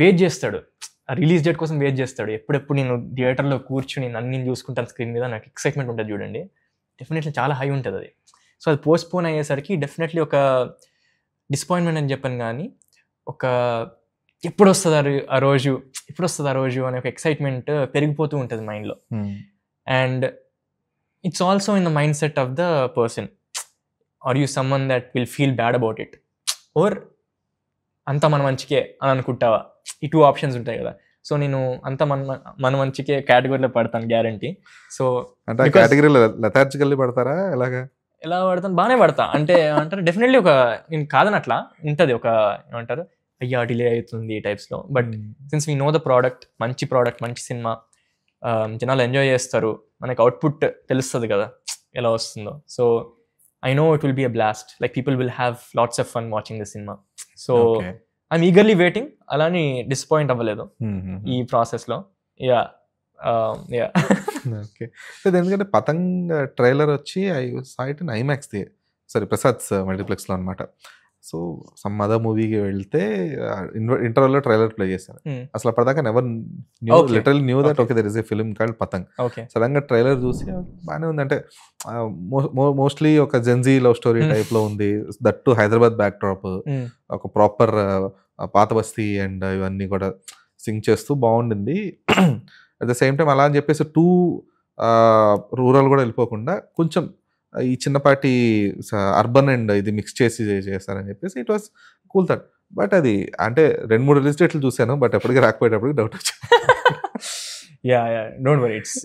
[SPEAKER 2] వెయిట్ చేస్తాడు, ఆ రిలీజ్ డేట్ కోసం వెయిట్ చేస్తాడు. ఎప్పుడెప్పుడు నేను థియేటర్లో కూర్చుని నన్ను చూసుకుంటాను స్క్రీన్ మీద, నాకు ఎక్సైట్మెంట్ ఉంటుంది చూడండి. డెఫినెట్లీ చాలా హై ఉంటుంది అది. సో అది పోస్ట్పోన్ అయ్యేసరికి డెఫినెట్లీ ఒక డిసప్పాయింట్మెంట్ అని చెప్పాను, కానీ ఒక ఎప్పుడు వస్తుంది ఆ రోజు అనే ఒక ఎక్సైట్మెంట్ పెరిగిపోతూ ఉంటుంది మైండ్లో. And it's also in the mindset of the person. Are you someone that will feel bad about it or అంతా మన మంచికే అని అనుకుంటావా? ఈ 2 ఆప్షన్స్ ఉంటాయి కదా. సో నేను అంతా మన మంచికే కేటగిరీలో పడతాను గ్యారంటీ. సో
[SPEAKER 1] అంటే కేటగిరీలో లెథార్జికల్లీ పడతారా? ఎలా
[SPEAKER 2] పడతాను? బాగానే పడతా. అంటే ఏమంటారు డెఫినెట్లీ ఒక నేను కాదనట్లా ఉంటుంది ఒక ఏమంటారు అయ్యా డిలే అవుతుంది ఈ టైప్స్లో. But since we know the product, మంచి సినిమా, జనాలు ఎంజాయ్ చేస్తారు, మనకి అవుట్పుట్ తెలుస్తుంది కదా ఎలా వస్తుందో. So I know it will be a blast. Like people will have lots of fun watching the cinema. So I'm eagerly waiting. Alani disappoint అవ్వలేదు ఈ ప్రాసెస్లో. Yeah
[SPEAKER 1] okay. ఎందుకంటే పతంగ్ ట్రైలర్ వచ్చి I saw it in IMAX Prasad మల్టీప్లెక్స్లో అనమాట. సో సమ్ అదర్ మూవీకి వెళ్తే ఇంటర్వెల్లో ట్రైలర్ ప్లే చేశారు. అసలు అప్పటిదాకా never knew literally knew that okay there is a film called Patang. Sudden గా ట్రైలర్ చూసి బాగానే ఉంది. అంటే మోస్ట్లీ ఒక జెన్జీ లవ్ స్టోరీ టైప్ లో ఉంది, that to Hyderabad back drop, ఒక ప్రాపర్ పాత బస్తీ అండ్ ఇవన్నీ కూడా సింగ్ చేస్తూ బాగుండింది. అట్ ద సేమ్ టైం అలా అని చెప్పేసి టూ రూరల్ కూడా వెళ్ళిపోకుండా కొంచెం ఈ చిన్నపాటి అర్బన్ అండ్ ఇది మిక్స్ చేసి చేస్తారని చెప్పేసి it was cool thought. But అది అంటే 2-3 రిలీజ్ డేట్లు చూశాను, బట్ ఎప్పటికీ రాకపోయేటప్పుడు డౌట్ వచ్చింది.
[SPEAKER 2] Yeah don't worry, it's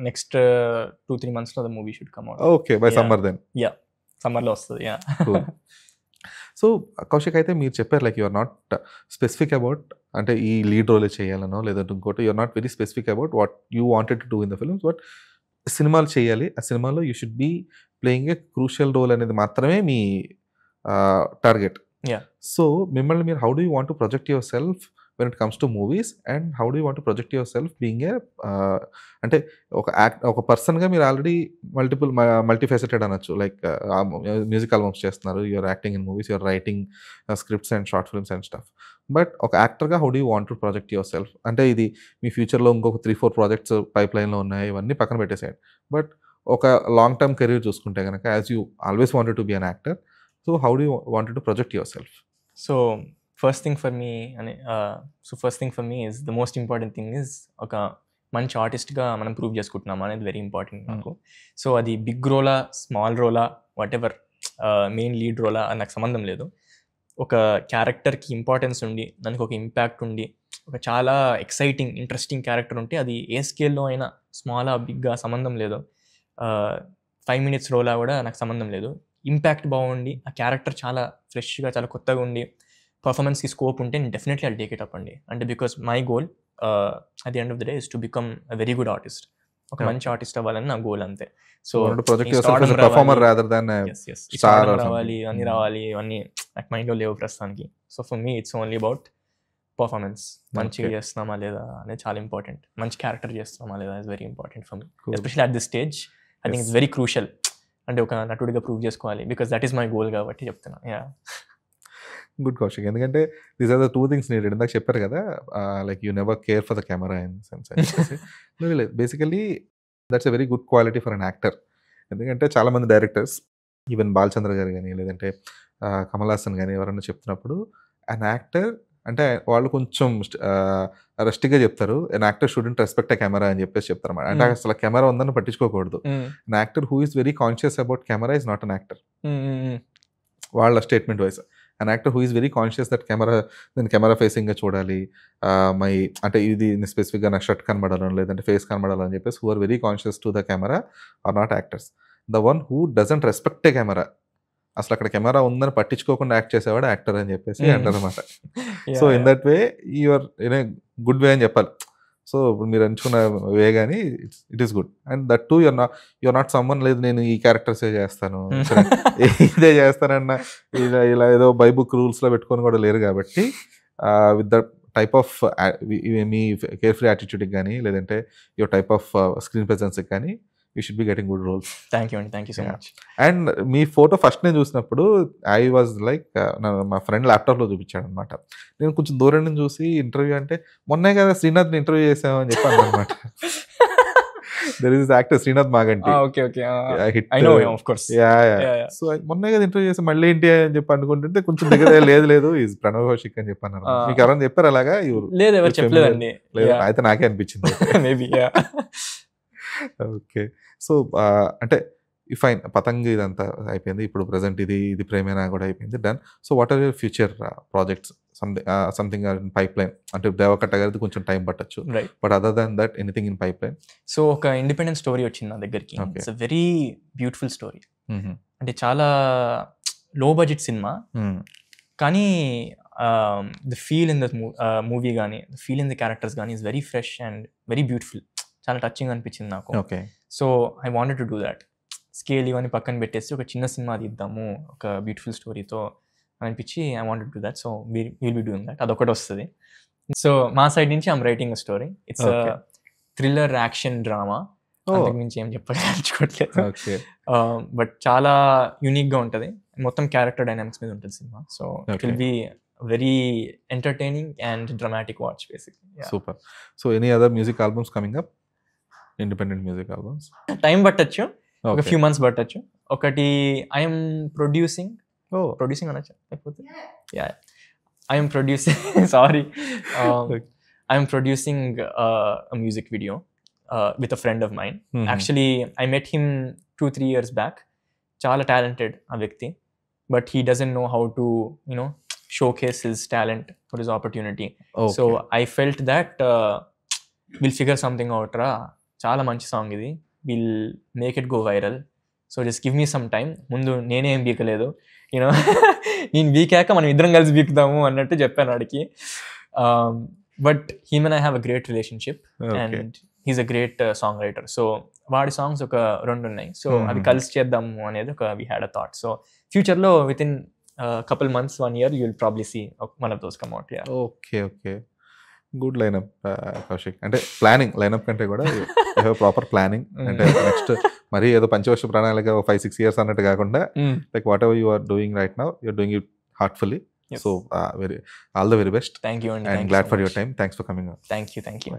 [SPEAKER 2] next 2-3 months లో the movie should come out.
[SPEAKER 1] Okay, by summer then.
[SPEAKER 2] Yeah సమ్మర్లో వస్తుంది. యా
[SPEAKER 1] సో కౌశిక్, అయితే మీరు చెప్పారు like you're not specific about అంటే ఈ లీడ్ రోలే చేయాలనో లేదంటే ఇంకోటి, you're not very specific about what you wanted to do in the films, but సినిమాలు చేయాలి, ఆ సినిమాలో you should be playing a crucial role అనేది మాత్రమే మీ టార్గెట్. సో మిమ్మల్ని మీరు how do you want to project yourself when it comes to movies, and how do you want to project yourself being a అంటే ఒక పర్సన్గా మీరు ఆల్రెడీ మల్టీఫెసెటెడ్ అనొచ్చు. లైక్ మ్యూజిక్ ఆల్బమ్స్ చేస్తున్నారు, you're acting in movies, you're writing scripts and short films and stuff. But ఒక యాక్టర్గా how do you want to project your self? అంటే ఇది మీ ఫ్యూచర్లో ఇంకొక 3-4 ప్రాజెక్ట్స్ పైప్ లైన్లో ఉన్నాయి, ఇవన్నీ పక్కన పెట్టేసేయండి. బట్ ఒక లాంగ్ టర్మ్ కెరీర్ చూసుకుంటే కనుక, as you always wanted to be an actor, so how do wanted to project yourself?
[SPEAKER 2] So first thing for me is the most important thing is ఒక మంచి ఆర్టిస్ట్గా మనం ప్రూవ్ చేసుకుంటున్నాం అనేది వెరీ ఇంపార్టెంట్ నాకు. సో అది బిగ్ రోలా, స్మాల్ రోలా, వాట్ ఎవర్, మెయిన్ లీడ్ రోలా అని నాకు సంబంధం లేదు. ఒక క్యారెక్టర్కి ఇంపార్టెన్స్ ఉండి, దానికి ఒక ఇంపాక్ట్ ఉండి, ఒక చాలా ఎక్సైటింగ్ ఇంట్రెస్టింగ్ క్యారెక్టర్ ఉంటే అది ఏ స్కేల్లో అయినా స్మాలా బిగ్గా సంబంధం లేదు. 5 minutes రోలా కూడా నాకు సంబంధం లేదు. ఇంపాక్ట్ బాగుండి, ఆ క్యారెక్టర్ చాలా ఫ్రెష్గా, చాలా కొత్తగా ఉండి, పర్ఫార్మెన్స్కి స్కోప్ ఉంటే నేను definitely I'll take it up అండి. అంటే because my goal at the end of the day is to become a very good artist. ఒక మంచి ఆర్టిస్ట్ అవ్వాలని నా గోల్ అంతే. సో రావాలి, అన్ని రావాలి, అన్నీ నాకు మైండ్లో లేవు ప్రస్తుతానికి. So for me it's only about performance. మంచిగా చేస్తున్నామా లేదా అనేది చాలా ఇంపార్టెంట్. మంచి క్యారెక్టర్ చేస్తున్నామా లేదా is very important for me, especially at this stage. I think it's very crucial. అంటే ఒక నటుడిగా ప్రూవ్ చేసుకోవాలి, because that is my goal కాబట్టి చెప్తున్నా.
[SPEAKER 1] గుడ్ కౌశిక్. ఎందుకంటే these are the 2 things needed. ఇందాక చెప్పారు కదా, like you never care for the camera in sense. లేదు, basically that's a very good quality for an actor. ఎందుకంటే చాలామంది డైరెక్టర్స్, ఈవెన్ బాలచంద్ర గారు కానీ, లేదంటే కమల్ హాసన్ కానీ ఎవరైనా చెప్తున్నప్పుడు అన్ యాక్టర్ అంటే వాళ్ళు కొంచెం రెస్ట్గా చెప్తారు. An actor shouldn't respect a camera అని చెప్పేసి చెప్తారు అన్నమాట. అంటే అసలు కెమెరా ఉందని పట్టించుకోకూడదు. An actor who is very conscious about camera is not an actor. వాళ్ళ statement wise an actor who is very conscious that నేను కెమెరా ఫేసింగ్గా చూడాలి, అంటే ఇది స్పెసిఫిక్గా నా షర్ట్ కనబడాలని, లేదంటే ఫేస్ కనబడాలని అని చెప్పేసి who are very conscious to the camera are not actors. The one who doesn't respect a camera, అసలు అక్కడ కెమెరా ఉందని పట్టించుకోకుండా యాక్ట్ చేసేవాడు యాక్టర్ అని చెప్పేసి అంటారు అనమాట. So in that way you're in a good way అని చెప్పాలి. సో ఇప్పుడు మీరు ఎంచుకున్న వే కానీ it is good. And that too you're not someone, లేదు నేను ఈ క్యారెక్టర్సే చేస్తాను, ఇదే చేస్తానన్న ఇలా ఏదో బై బుక్ రూల్స్లో పెట్టుకొని కూడా లేరు. కాబట్టి with the type of me carefree యాటిట్యూడ్కి కానీ, లేదంటే యువర్ టైప్ ఆఫ్ స్క్రీన్ ప్రెజెన్స్కి కానీ you should be getting good roles.
[SPEAKER 2] Thank you అండి, thank you so much.
[SPEAKER 1] And మీ ఫోటో ఫస్ట్ నేను చూసినప్పుడు ఐ వాజ్ లైక్, మా ఫ్రెండ్ ల్యాప్టాప్లో చూపించాడు అనమాట. నేను కొంచెం దూరం నుంచి చూసి ఇంటర్వ్యూ అంటే మొన్నే కదా శ్రీనాథ్ని ఇంటర్వ్యూ చేసామని చెప్పాను అనమాట. There is actor Srinath Maganti. So మొన్నే కదా ఇంటర్వ్యూ చేసి మళ్ళీ ఏంటి అని చెప్పి అనుకుంటుంటే కొంచెం దగ్గర లేదు ఈజ్ ప్రణవ్ కౌశిక్ అని చెప్పాను. మీకు ఎవరైనా చెప్పారు అలాగా?
[SPEAKER 2] లేదు, ఎవరు చెప్పలేదండి.
[SPEAKER 1] అయితే నాకే అనిపించింది.
[SPEAKER 2] మేబీ.
[SPEAKER 1] ఓకే. సో అంటే ఫైన్, పతంగ్ ఇదంతా అయిపోయింది. ఇప్పుడు ప్రజెంట్ ఇది ప్రేమేనా కూడా అయిపోయింది, done. So what are your future projects? Something in pipeline? అంటే దేవకట్ట గారిది కొంచెం టైం పట్టచ్చు, but other than that anything in pipeline?
[SPEAKER 2] So ఒక ఇండిపెండెంట్ స్టోరీ వచ్చింది నా దగ్గరికి. It's a very beautiful story. అంటే చాలా లో బడ్జెట్ సినిమా, కానీ the feel in the movie కానీ, the feel in the characters కానీ is very fresh and very beautiful. చాలా టచింగ్ అనిపించింది నాకు. So I wanted to do that. Scale ఇవన్నీ పక్కన పెట్టేసి ఒక చిన్న సినిమా తీద్దాము ఒక బ్యూటిఫుల్ స్టోరీతో అనిపించి I wanted to do that. So will be doing that. అదొకటి వస్తుంది. సో మా సైడ్ నుంచి I'm writing a story. It's thriller action drama. అంతకు మించి ఏం చెప్పాలనుకోవట్లేదు. బట్ చాలా యూనిక్గా ఉంటుంది. మొత్తం క్యారెక్టర్ డైనామిక్స్ మీద ఉంటుంది cinema. So it will be very entertaining and dramatic watch basically.
[SPEAKER 1] Super. So any other music albums coming up? Independent music albums
[SPEAKER 2] time పట్టచ్చు, ఒక ఫ్యూ మంత్స్ పట్టచ్చు. ఒకటి ఐఎమ్ ప్రొడ్యూసింగ్ అనొచ్చు, లేకపోతే I'm producing sorry I'm producing a music video with a friend of mine. Actually I met him 2-3 years back. చాలా talented ఆ వ్యక్తి, but he doesn't know how to showcase his talent for his opportunity. So I felt that we'll figure something out ra. చాలా మంచి సాంగ్ ఇది, will make it go viral. So just give me some time. ముందు నేనేం బీకలేదు, నేను బీకాక మనం ఇద్దరం కలిసి బీకుదాము అన్నట్టు చెప్పాను వాడికి. But him and I have a great relationship and he's a great song writer. So వాడి సాంగ్స్ ఒక 2 ఉన్నాయి. సో అవి కలిసి చేద్దాము అనేది ఒక we had a thought. So ఫ్యూచర్లో with in couple months, 1 year, you will probably see one of those come out.
[SPEAKER 1] Okay. Good lineup Kaushik. అంటే ప్లానింగ్ లైనప్ కంటే కూడా ప్రాపర్ ప్లానింగ్. అంటే నెక్స్ట్ మరి ఏదో పంచవర్ష ప్రణాళిక 5-6 years అన్నట్టు కాకుండా, like whatever you are doing right now, you're doing it heartfully. So all the very best.
[SPEAKER 2] Thank you అండి.
[SPEAKER 1] And glad for your time. Thanks for coming.
[SPEAKER 2] Thank you.